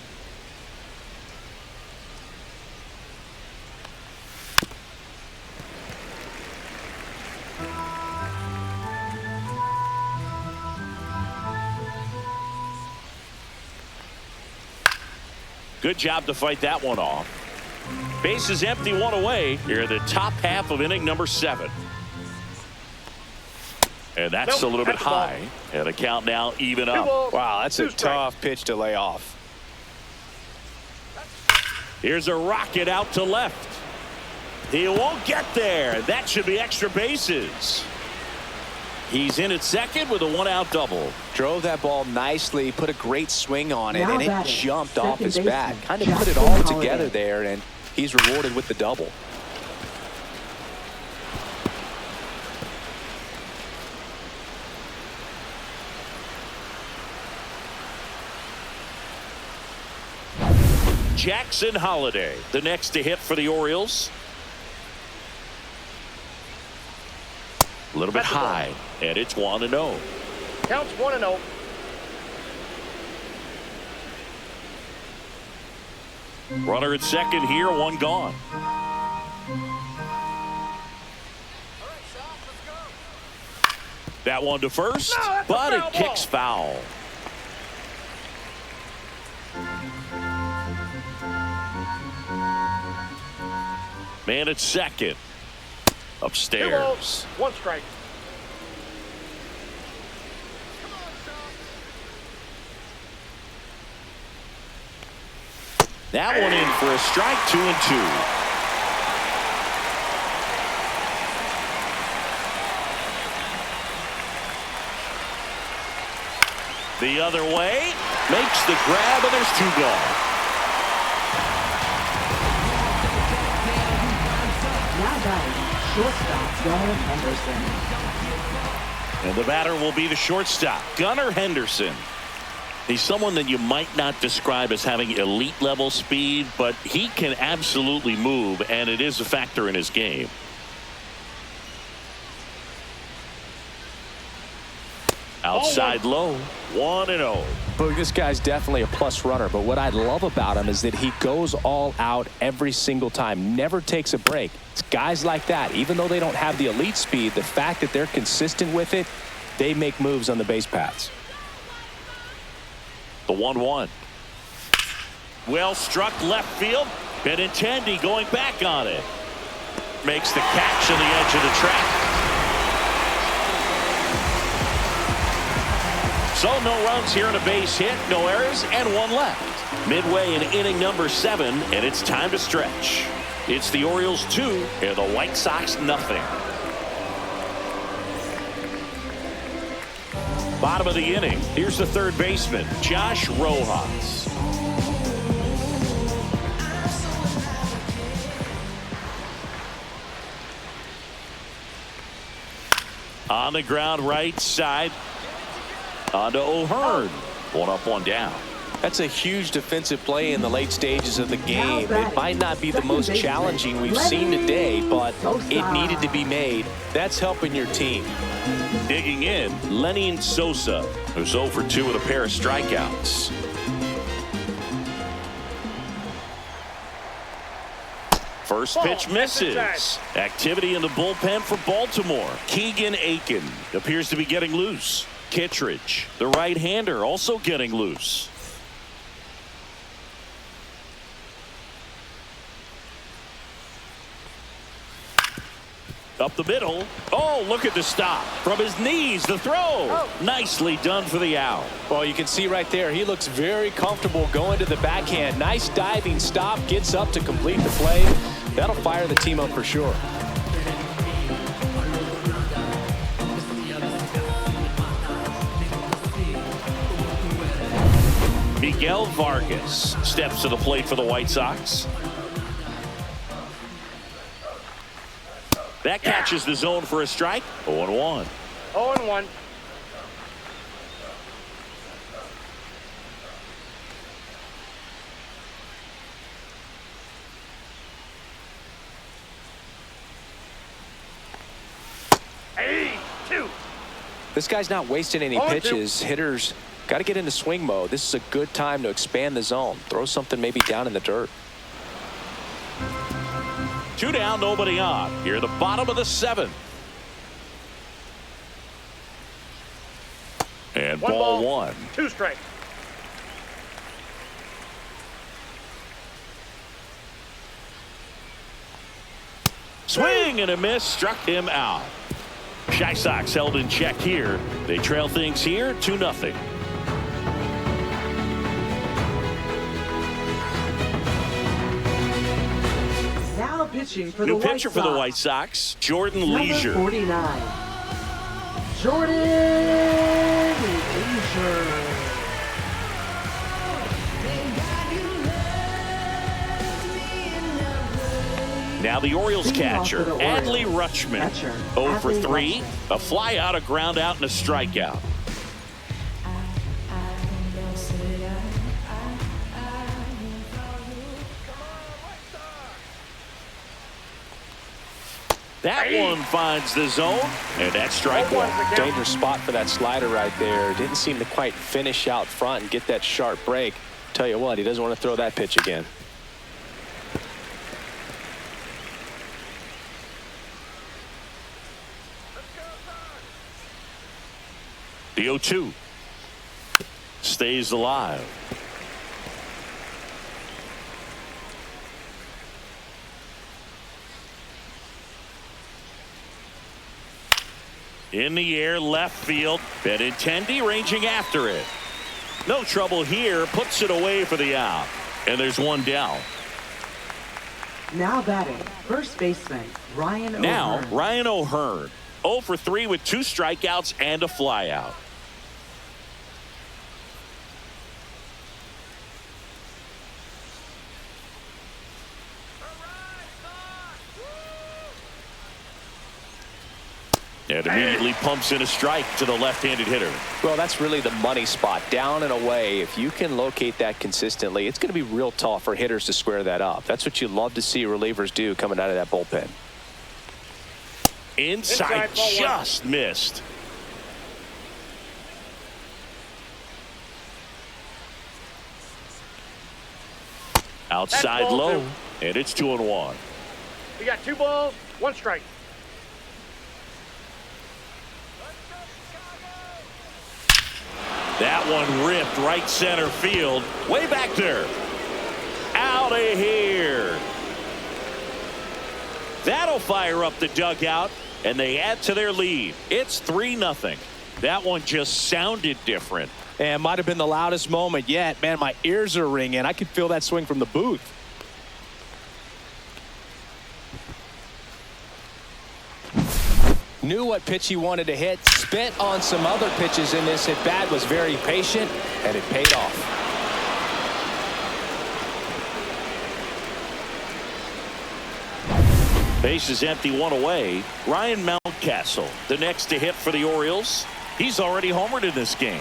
Good job to fight that one off. Base is empty, 1 away. Here in the top half of inning number 7. And that's a little bit high. And the count now even up. Wow, that's a tough pitch to lay off. Here's a rocket out to left. He won't get there. That should be extra bases. He's in at second with a 1-out double. Drove that ball nicely, put a great swing on it, and it jumped off his bat. Kind of put it all together there, and he's rewarded with the double. Jackson Holliday, the next to hit for the Orioles. A little bit high, and it's 1-0. Counts 1-0. Runner at second here, 1 gone. That one to first, but it kicks foul. Man at second. Upstairs. 2 balls, 1 strike. That one in for a strike, 2-2. The other way, makes the grab, and there's 2 gone. Now batting, shortstop Gunnar Henderson. And the batter will be the shortstop, Gunnar Henderson. He's someone that you might not describe as having elite level speed, but he can absolutely move, and it is a factor in his game. Outside low, 1-0. Look, this guy's definitely a plus runner, but what I love about him is that he goes all out every single time, never takes a break. It's guys like that, even though they don't have the elite speed, the fact that they're consistent with it, they make moves on the base paths. The 1-1. Well struck left field. Benintendi going back on it. Makes the catch on the edge of the track. So no runs here and a base hit, no errors, and one left. Midway in inning number 7, and it's time to stretch. It's the Orioles 2 and the White Sox nothing. Bottom of the inning. Here's the third baseman, Josh Rojas. On the ground right side. On to O'Hearn. One up, one down. That's a huge defensive play in the late stages of the game. It might not be the most challenging we've seen today, but it needed to be made. That's helping your team. Digging in, Lenin Sosa, who's 0 for 2 with a pair of strikeouts. First pitch misses. Activity in the bullpen for Baltimore. Keegan Aiken appears to be getting loose. Kittredge, the right-hander, also getting loose. Up the middle. Oh, look at the stop. From his knees, the throw. Nicely done for the out. Well, you can see right there, he looks very comfortable going to the backhand. Nice diving stop, gets up to complete the play. That'll fire the team up for sure. Miguel Vargas steps to the plate for the White Sox. That catches the zone for a strike. 0-1. 0-1. Hey, 2. This guy's not wasting any pitches. Hitters got to get into swing mode. This is a good time to expand the zone. Throw something maybe down in the dirt. 2 down, nobody on. Here, the bottom of the 7th. And ball 1. 2 strikes. Swing and a miss, struck him out. Chi Sox held in check here. They trail things here 2-0. Now pitching for the New White pitcher Sox. for the White Sox, Jordan Number Leisure. 49. Jordan Leisure. Now the Orioles Leading off catcher, for the Orioles. Adley Rutschman. Catcher, 0 for Adley 3. Rutschman. A fly out, a ground out, and a strikeout. That one finds the zone, and that's strike 1. Dangerous spot for that slider right there. Didn't seem to quite finish out front and get that sharp break. Tell you what, he doesn't want to throw that pitch again. The 0-2 stays alive. In the air, left field. Benintendi ranging after it. No trouble here. Puts it away for the out. And there's one down. Now batting, first baseman, Ryan O'Hearn. Now, Ryan O'Hearn. 0 for 3 with 2 strikeouts and a flyout. And immediately pumps in a strike to the left-handed hitter. Well, that's really the money spot, down and away. If you can locate that consistently, it's going to be real tough for hitters to square that up. That's what you love to see relievers do coming out of that bullpen. Inside just missed. Outside low, and it's 2-1. We got 2 balls, 1 strike. That one ripped right center field. Way back there. Out of here. That'll fire up the dugout, and they add to their lead. It's 3-0. That one just sounded different. And might have been the loudest moment yet. Man, my ears are ringing. I could feel that swing from the booth. Knew what pitch he wanted to hit. Spent on some other pitches in this at bat. Was very patient, and it paid off. Base is empty, 1 away. Ryan Mountcastle, the next to hit for the Orioles. He's already homered in this game.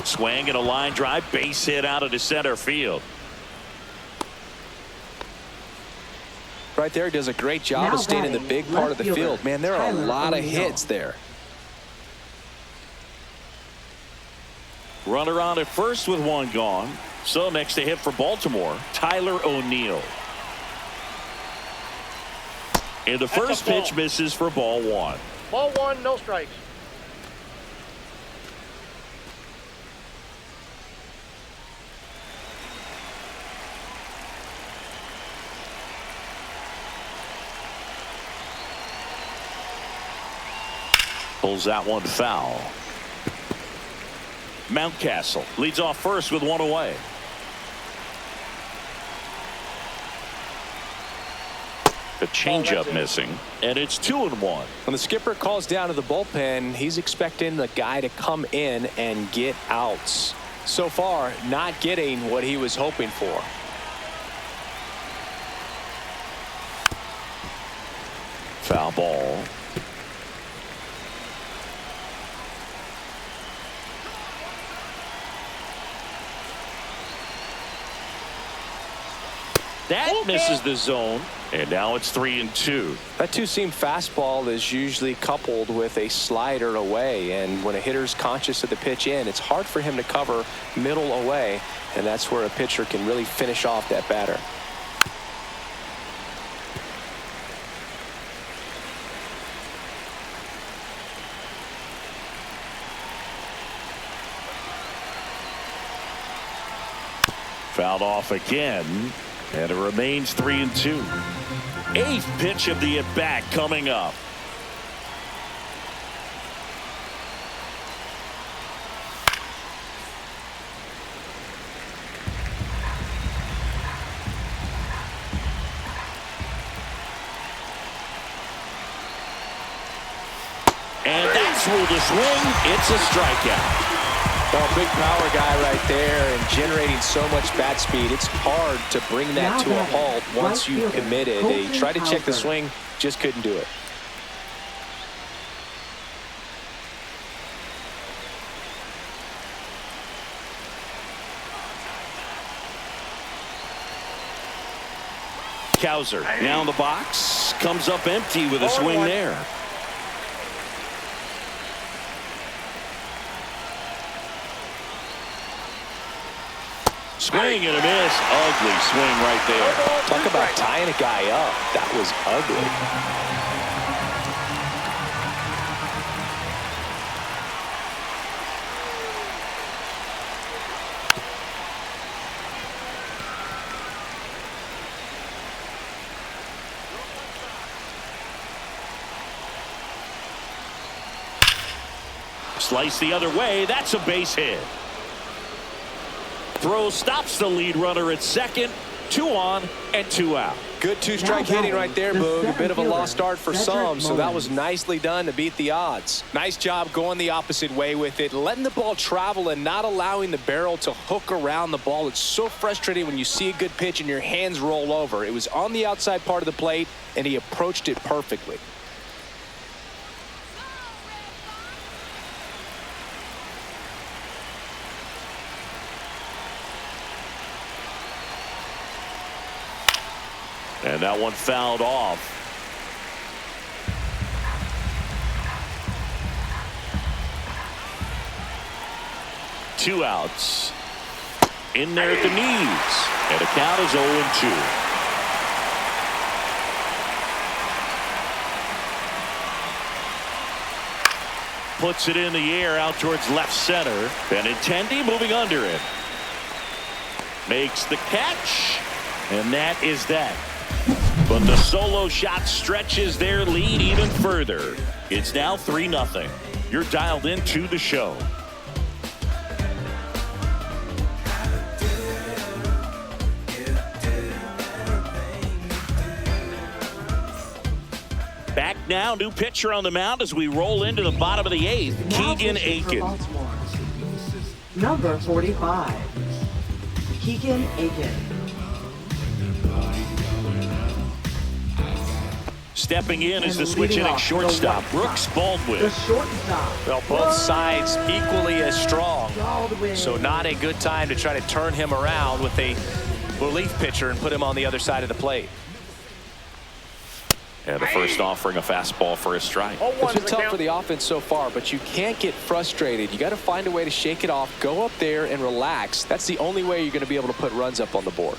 Swing and a line drive, base hit out of the center field. Right there, does a great job of staying in the big part of the field. Man, there are a lot of hits there. Runner on at first with 1 gone. So next to hit for Baltimore, Tyler O'Neill. And the first pitch misses for ball 1. Ball 1, no strikes. Pulls that one foul. Mountcastle leads off first with 1 away. The changeup missing, and it's 2-1. When the skipper calls down to the bullpen, he's expecting the guy to come in and get outs. So far, not getting what he was hoping for. Foul ball. That misses the zone, and now it's 3-2. That two-seam fastball is usually coupled with a slider away, and when a hitter's conscious of the pitch in, it's hard for him to cover middle away, and that's where a pitcher can really finish off that batter. Fouled off again. And it remains 3-2. 8th pitch of the at-bat coming up. And that's ruled a swing. It's a strikeout. Well, big power guy right there and generating so much bat speed. It's hard to bring that to a halt once you've committed. They tried to check the swing, just couldn't do it. Cowser now in the box. Comes up empty with a swing there. Swing and a miss. Ugly swing right there. Talk about tying a guy up. That was ugly. Slice the other way. That's a base hit. Throw stops the lead runner at second. 2 on and 2 out. Good two-strike hitting right there, Boog. A bit of a lost start for some, so that was nicely done to beat the odds. Nice job going the opposite way with it, letting the ball travel and not allowing the barrel to hook around the ball. It's so frustrating when you see a good pitch and your hands roll over. It was on the outside part of the plate, and he approached it perfectly. And that one fouled off. Two outs. In there at the knees. And the count is 0-2. Puts it in the air out towards left center. Benintendi moving under it. Makes the catch. And that is that. But the solo shot stretches their lead even further. It's now 3-0. You're dialed into the show. Back now, new pitcher on the mound as we roll into the bottom of the 8th. Keegan Aiken. Number 45, Keegan Aiken. Stepping in is the switch hitting shortstop, Brooks Baldwin. The shortstop. Well, both sides equally as strong. So not a good time to try to turn him around with a relief pitcher and put him on the other side of the plate. And the first offering a fastball for a strike. It's been tough for the offense so far, but you can't get frustrated. You got to find a way to shake it off, go up there and relax. That's the only way you're going to be able to put runs up on the board.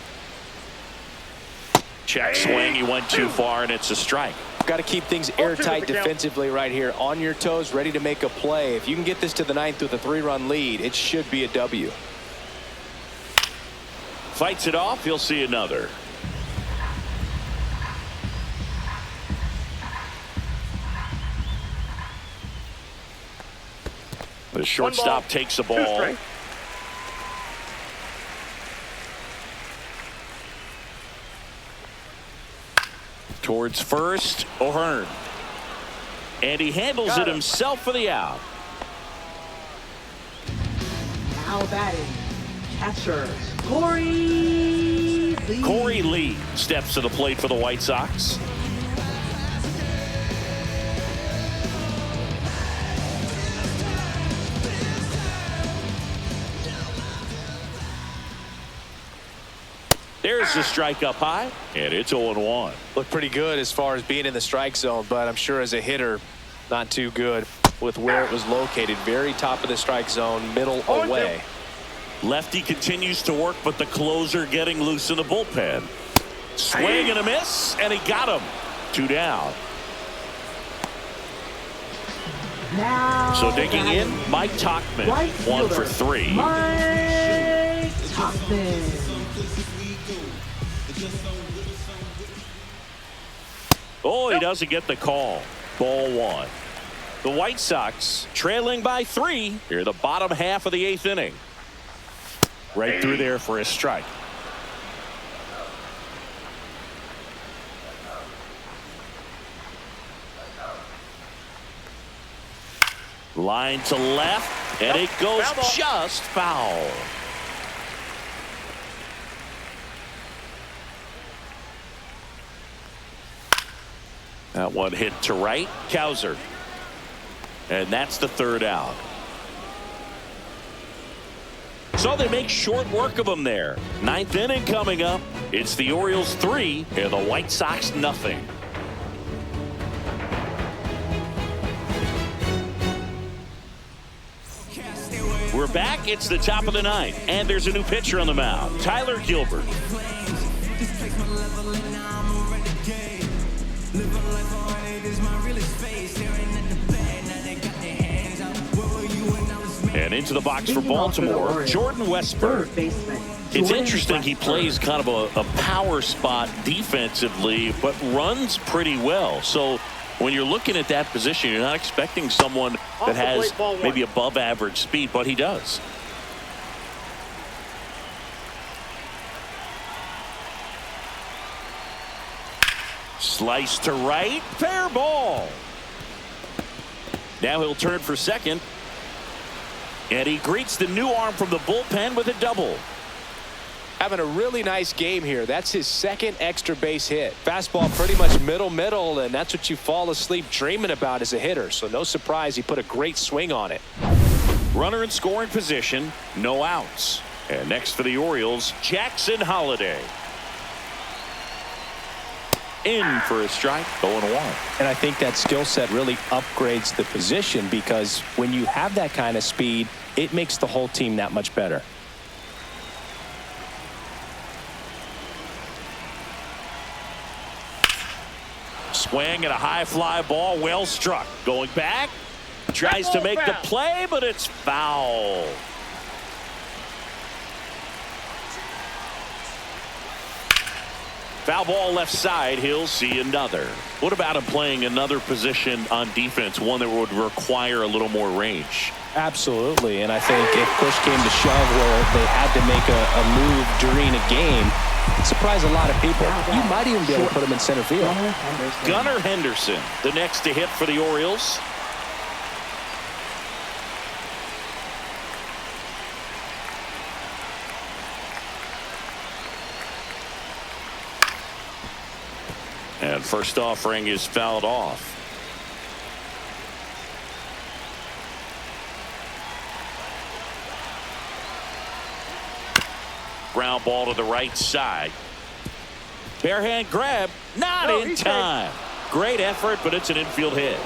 Check swing, he went too far, and it's a strike. Got to keep things airtight defensively right here, on your toes, ready to make a play. If you can get this to the 9th with a 3-run lead, it should be a W. Fights it off, he'll see another. The shortstop takes the ball. Towards first, O'Hearn. And he handles it himself for the out. Now batting, catcher, Corey Lee. Corey Lee steps to the plate for the White Sox. There's the strike up high, and it's 0-1. Looked pretty good as far as being in the strike zone, but I'm sure as a hitter, not too good with where it was located. Very top of the strike zone, middle away. Lefty continues to work, but the closer getting loose in the bullpen. Swing and a miss, and he got him. 2 down. Now So digging in, Mike Tauchman, right 1 for fielder, 3. Mike Tauchman. Oh, he doesn't get the call. Ball 1. The White Sox trailing by 3 here the bottom half of the 8th inning. Right through there for a strike. Line to left, and it goes just foul. That one hit to right, Cowser. And that's the 3rd out. So they make short work of them there. 9th inning coming up. It's the Orioles 3 and the White Sox nothing. We're back. It's the top of the 9th, and there's a new pitcher on the mound, Tyler Gilbert. And into the box for Baltimore, Jordan Westburg. It's interesting, he plays kind of a power spot defensively, but runs pretty well. So when you're looking at that position, you're not expecting someone that has maybe above average speed, but he does. Slice to right. Fair ball. Now he'll turn for second. And he greets the new arm from the bullpen with a double. Having a really nice game here. That's his second extra base hit. Fastball pretty much middle, and that's what you fall asleep dreaming about as a hitter. So no surprise he put a great swing on it. Runner in scoring position, no outs. And next for the Orioles, Jackson Holliday. In for a strike, 0-1. And I think that skill set really upgrades the position, because when you have that kind of speed, it makes the whole team that much better. Swing and a high fly ball, well struck. Going back, tries to make the play, but it's foul. Foul ball left side. He'll see another. What about him playing another position on defense, one that would require a little more range? Absolutely, and I think if push came to shove where they had to make a move during a game, surprise a lot of people. You might even be able to put him in center field. Gunnar Henderson, the next to hit for the Orioles. And first offering is fouled off. Ground ball to the right side. Barehand grab, not in time. Great effort, but it's an infield hit.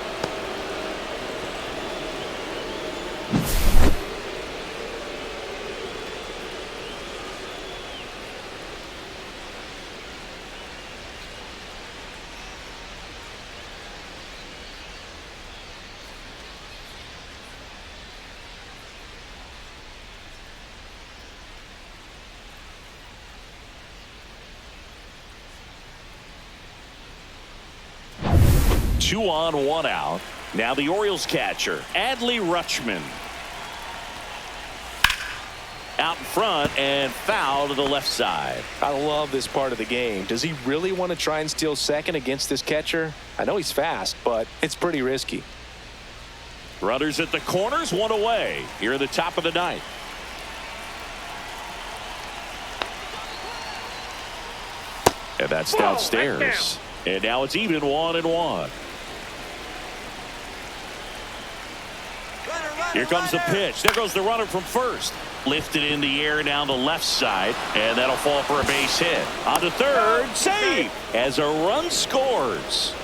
Two on, one out. Now the Orioles catcher, Adley Rutschman. Out in front and foul to the left side. I love this part of the game. Does he really want to try and steal second against this catcher? I know he's fast, but it's pretty risky. Runners at the corners, one away. Here at the top of the ninth. And that's downstairs. And now it's even 1-1. Here comes the pitch. There goes the runner from first. Lifted in the air down the left side, and that'll fall for a base hit. On to third, save as a run scores.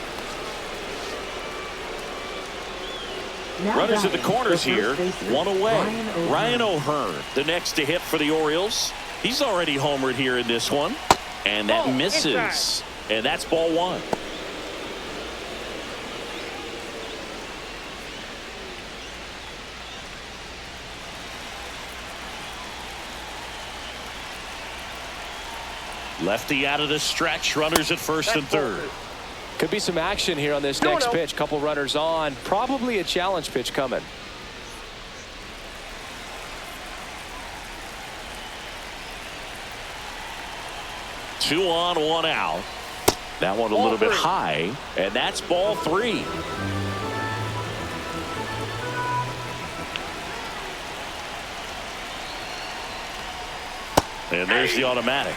Runners at the corners here, one away. Ryan O'Hearn, the next to hit for the Orioles. He's already homered here in this one, and that misses. And that's ball one. Lefty out of the stretch. Runners at first and third. Could be some action here on this next pitch. Couple runners on. Probably a challenge pitch coming. Two on, one out. That one a little bit high, and that's ball three. And there's the automatic.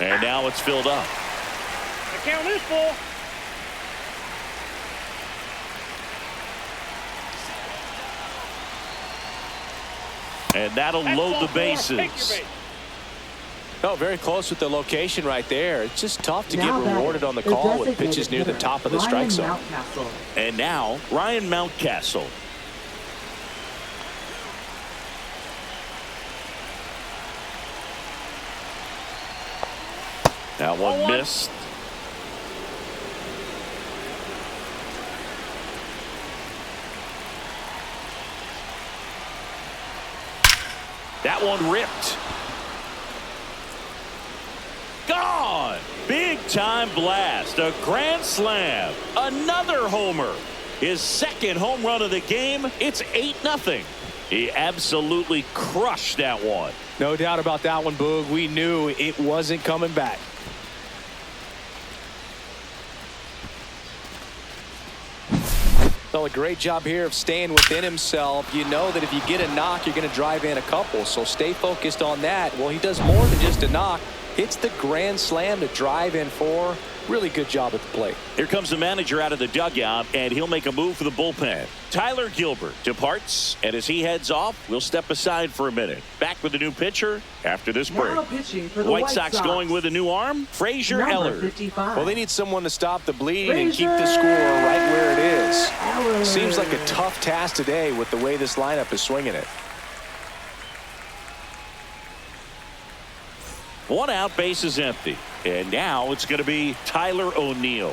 And now it's filled up. The count is full. And that'll load the bases. Oh, very close with the location right there. It's just tough to get rewarded on the call with pitches near the top of the strike zone. And now Ryan Mountcastle. That one missed. That one ripped. Gone. Big time blast. A grand slam. Another homer. his second home run of the game. It's 8-0. He absolutely crushed that one. No doubt about that one, Boog. We knew it wasn't coming back. So a great job here of staying within himself. You know that if you get a knock, you're going to drive in a couple. So stay focused on that. Well, he does more than just a knock. Hits the grand slam to drive in 4. Really good job at the plate. Here comes the manager out of the dugout, and he'll make a move for the bullpen. Tyler Gilbert departs, and as he heads off, we'll step aside for a minute. Back with the new pitcher after this break. Now pitching for the White Sox going with a new arm, Frazier Number Eller. 55. Well, they need someone to stop the bleeding and keep the score right where it is. Eller. Seems like a tough task today with the way this lineup is swinging it. 1 out, base is empty. And now it's going to be Tyler O'Neill.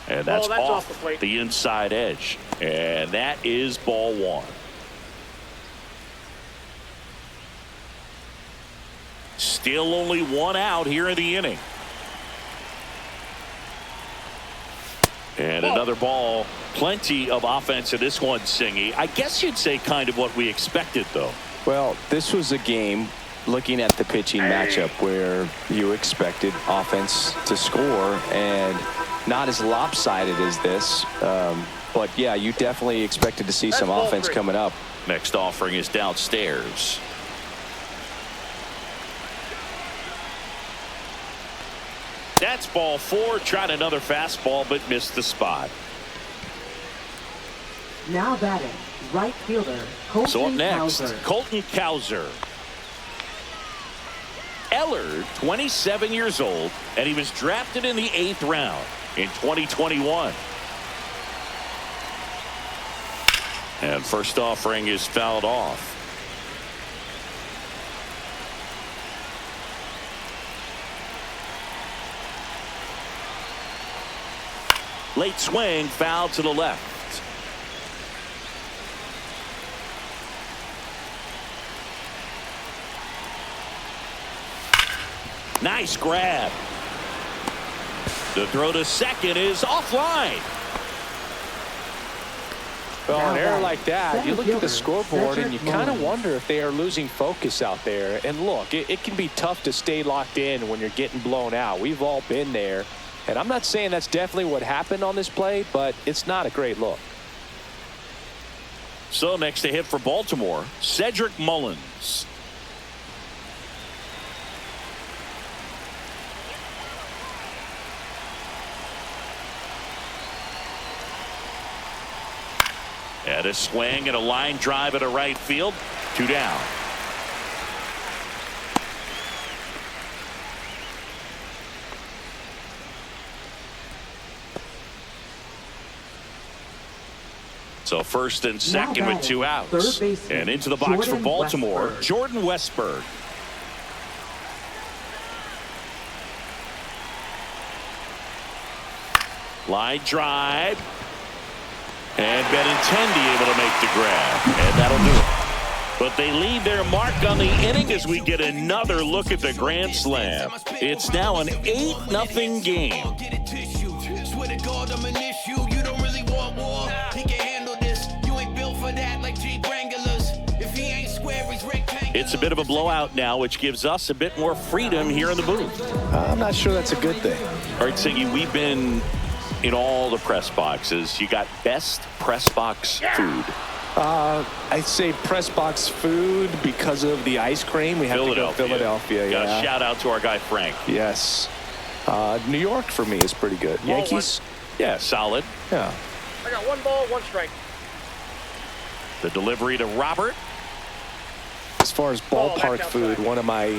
And that's off the plate. the inside edge. And that is ball 1. Still only 1 out here in the inning. And another ball. Plenty of offense in this one, Singy. I guess you'd say kind of what we expected, though. Well, this was a game, looking at the pitching matchup, where you expected offense to score, and not as lopsided as this. But yeah, you definitely expected to see some offense coming up. Next offering is downstairs. That's ball 4. Tried another fastball, but missed the spot. Now batting, right fielder, Colton So up next, Cowser. Colton Cowser. Eller, 27 years old, and he was drafted in the 8th round in 2021. And first offering is fouled off. Late swing, foul to the left. Nice grab. The throw to second is offline. Well, an error like that, you look at the Center scoreboard fielder, and you kind of Cedric wonder if they are losing focus out there. And look, it can be tough to stay locked in when you're getting blown out. We've all been there. And I'm not saying that's definitely what happened on this play, but it's not a great look. So next to hit for Baltimore, Cedric Mullins. And a swing and a line drive at a right field. 2 down. So first and second with 2 outs. Third baseman, And into the box for Jordan Baltimore, Westburg. Jordan Westburg. Line drive. And Benintendi able to make the grab. And that'll do it. But they leave their mark on the inning as we get another look at the grand slam. It's now an 8-0 game. It's a bit of a blowout now, which gives us a bit more freedom here in the booth. I'm not sure that's a good thing. All right, Siggy, we've been in all the press boxes. You got best press box food. I'd say press box food because of the ice cream. We have to go Philadelphia. Got Yeah. a shout out to our guy Frank. Yes. New York for me is pretty good. Yankees. Yeah, solid. Yeah. I got 1 ball, 1 strike. The delivery to Robert. As far as Ball back ballpark outside. food, one of my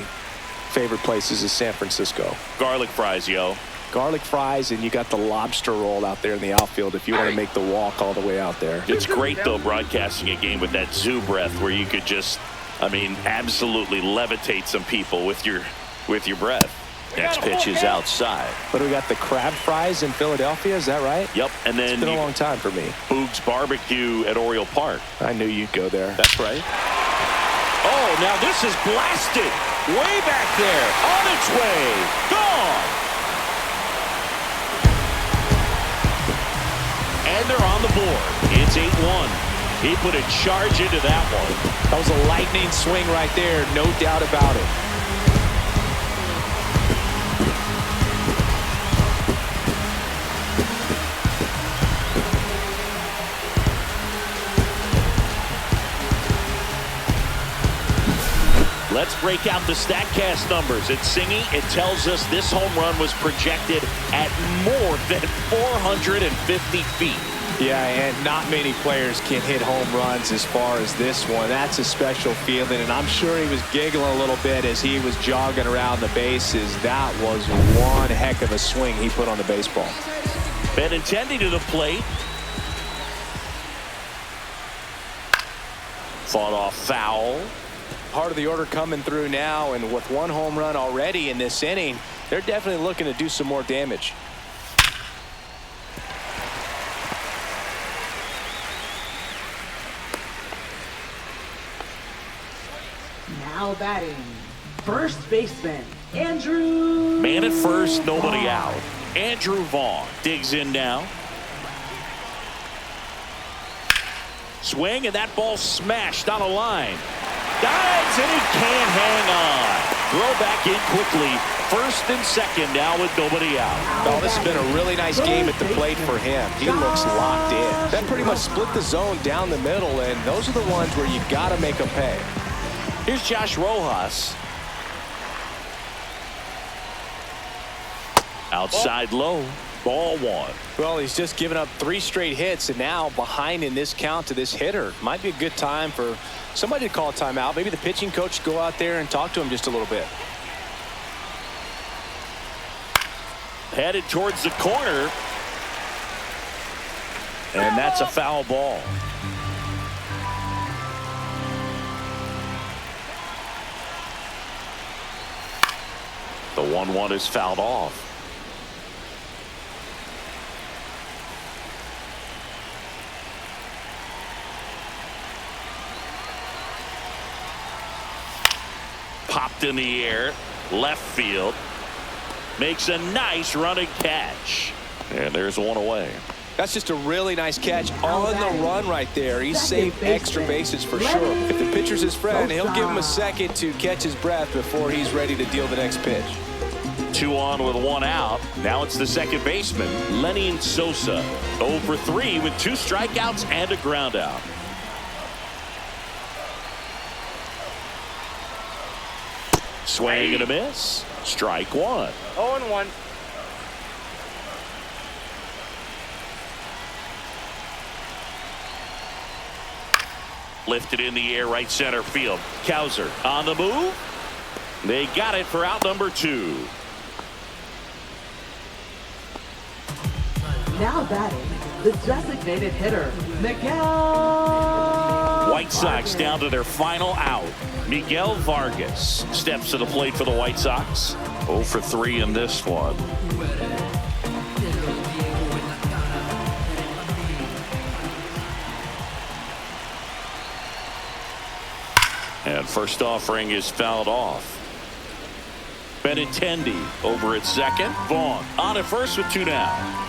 favorite places is San Francisco. Garlic fries, yo. Garlic fries, and you got the lobster roll out there in the outfield if you want to make the walk all the way out there. It's great, though, broadcasting a game with that zoo breath where you could just, I mean, absolutely levitate some people with your breath. Next pitch is outside. But we got the crab fries in Philadelphia, is that right? Yep, and then It's been a long time for me. Boog's Barbecue at Oriole Park. I knew you'd go there. That's right. Oh, now this is blasted. Way back there. On its way. Gone. and they're on the board. It's 8-1. He put a charge into that one. That was a lightning swing right there, no doubt about it. Let's break out the StatCast numbers. It's Singy. It tells us this home run was projected at more than 450 feet. Yeah, and not many players can hit home runs as far as this one. That's a special feeling, and I'm sure he was giggling a little bit as he was jogging around the bases. That was one heck of a swing he put on the baseball. Benintendi to the plate. Fought off foul. Part of the order coming through now, and with one home run already in this inning, they're definitely looking to do some more damage. Now batting, first baseman, Andrew. Man at first, nobody out. Andrew Vaughn digs in now. Swing, and that ball smashed on a line. Dives, and he can't hang on. Throw back in quickly. First and second now with nobody out. Oh, this has been a really nice game at the plate for him. He looks locked in. That pretty much split the zone down the middle, and those are the ones where you got to make them pay. Here's Josh Rojas. Outside low. Ball one. Well, he's just given up 3 straight hits, and now behind in this count to this hitter. Might be a good time for somebody to call a timeout. Maybe the pitching coach go out there and talk to him just a little bit. Headed towards the corner. And that's a foul ball. The 1-1 is fouled off. Popped in the air, left field. Makes a nice running catch. And there's one away. That's just a really nice catch on the run right there. He saved extra bases for sure. If the pitcher's his friend, he'll give him a second to catch his breath before he's ready to deal the next pitch. 2 on with 1 out. Now it's the second baseman, Lenny Sosa. 0 for 3 with 2 strikeouts and a ground out. Swing and a miss. Strike 1. 0-1. Lifted in the air, right center field. Kowser on the move. They got it for out number 2. Now batting, the designated hitter, Miguel. White Sox down to their final out. Miguel Vargas steps to the plate for the White Sox. 0 for 3 in this one. And first offering is fouled off. Benintendi over at second. Vaughn on at first with 2 down.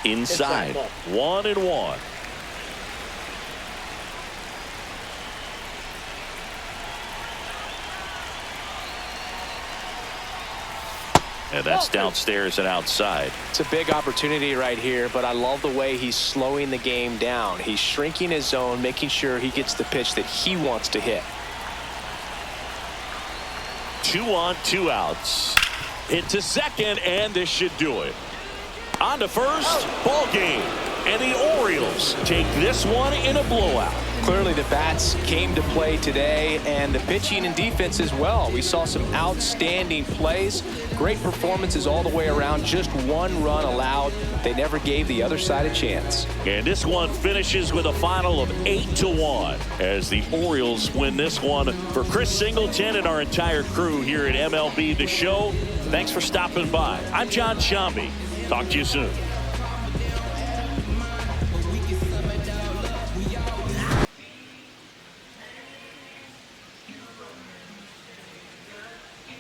Inside. 1-1. And that's downstairs and outside. It's a big opportunity right here, but I love the way he's slowing the game down. He's shrinking his zone, making sure he gets the pitch that he wants to hit. 2 on, 2 outs. Hit to second, and this should do it. On to first, ball game. And the Orioles take this one in a blowout. Clearly the bats came to play today, and the pitching and defense as well. We saw some outstanding plays, great performances all the way around. Just 1 run allowed. They never gave the other side a chance. And this one finishes with a final of 8-1 as the Orioles win this one. For Chris Singleton and our entire crew here at MLB The Show, thanks for stopping by. I'm John Shambi. Talk to you soon.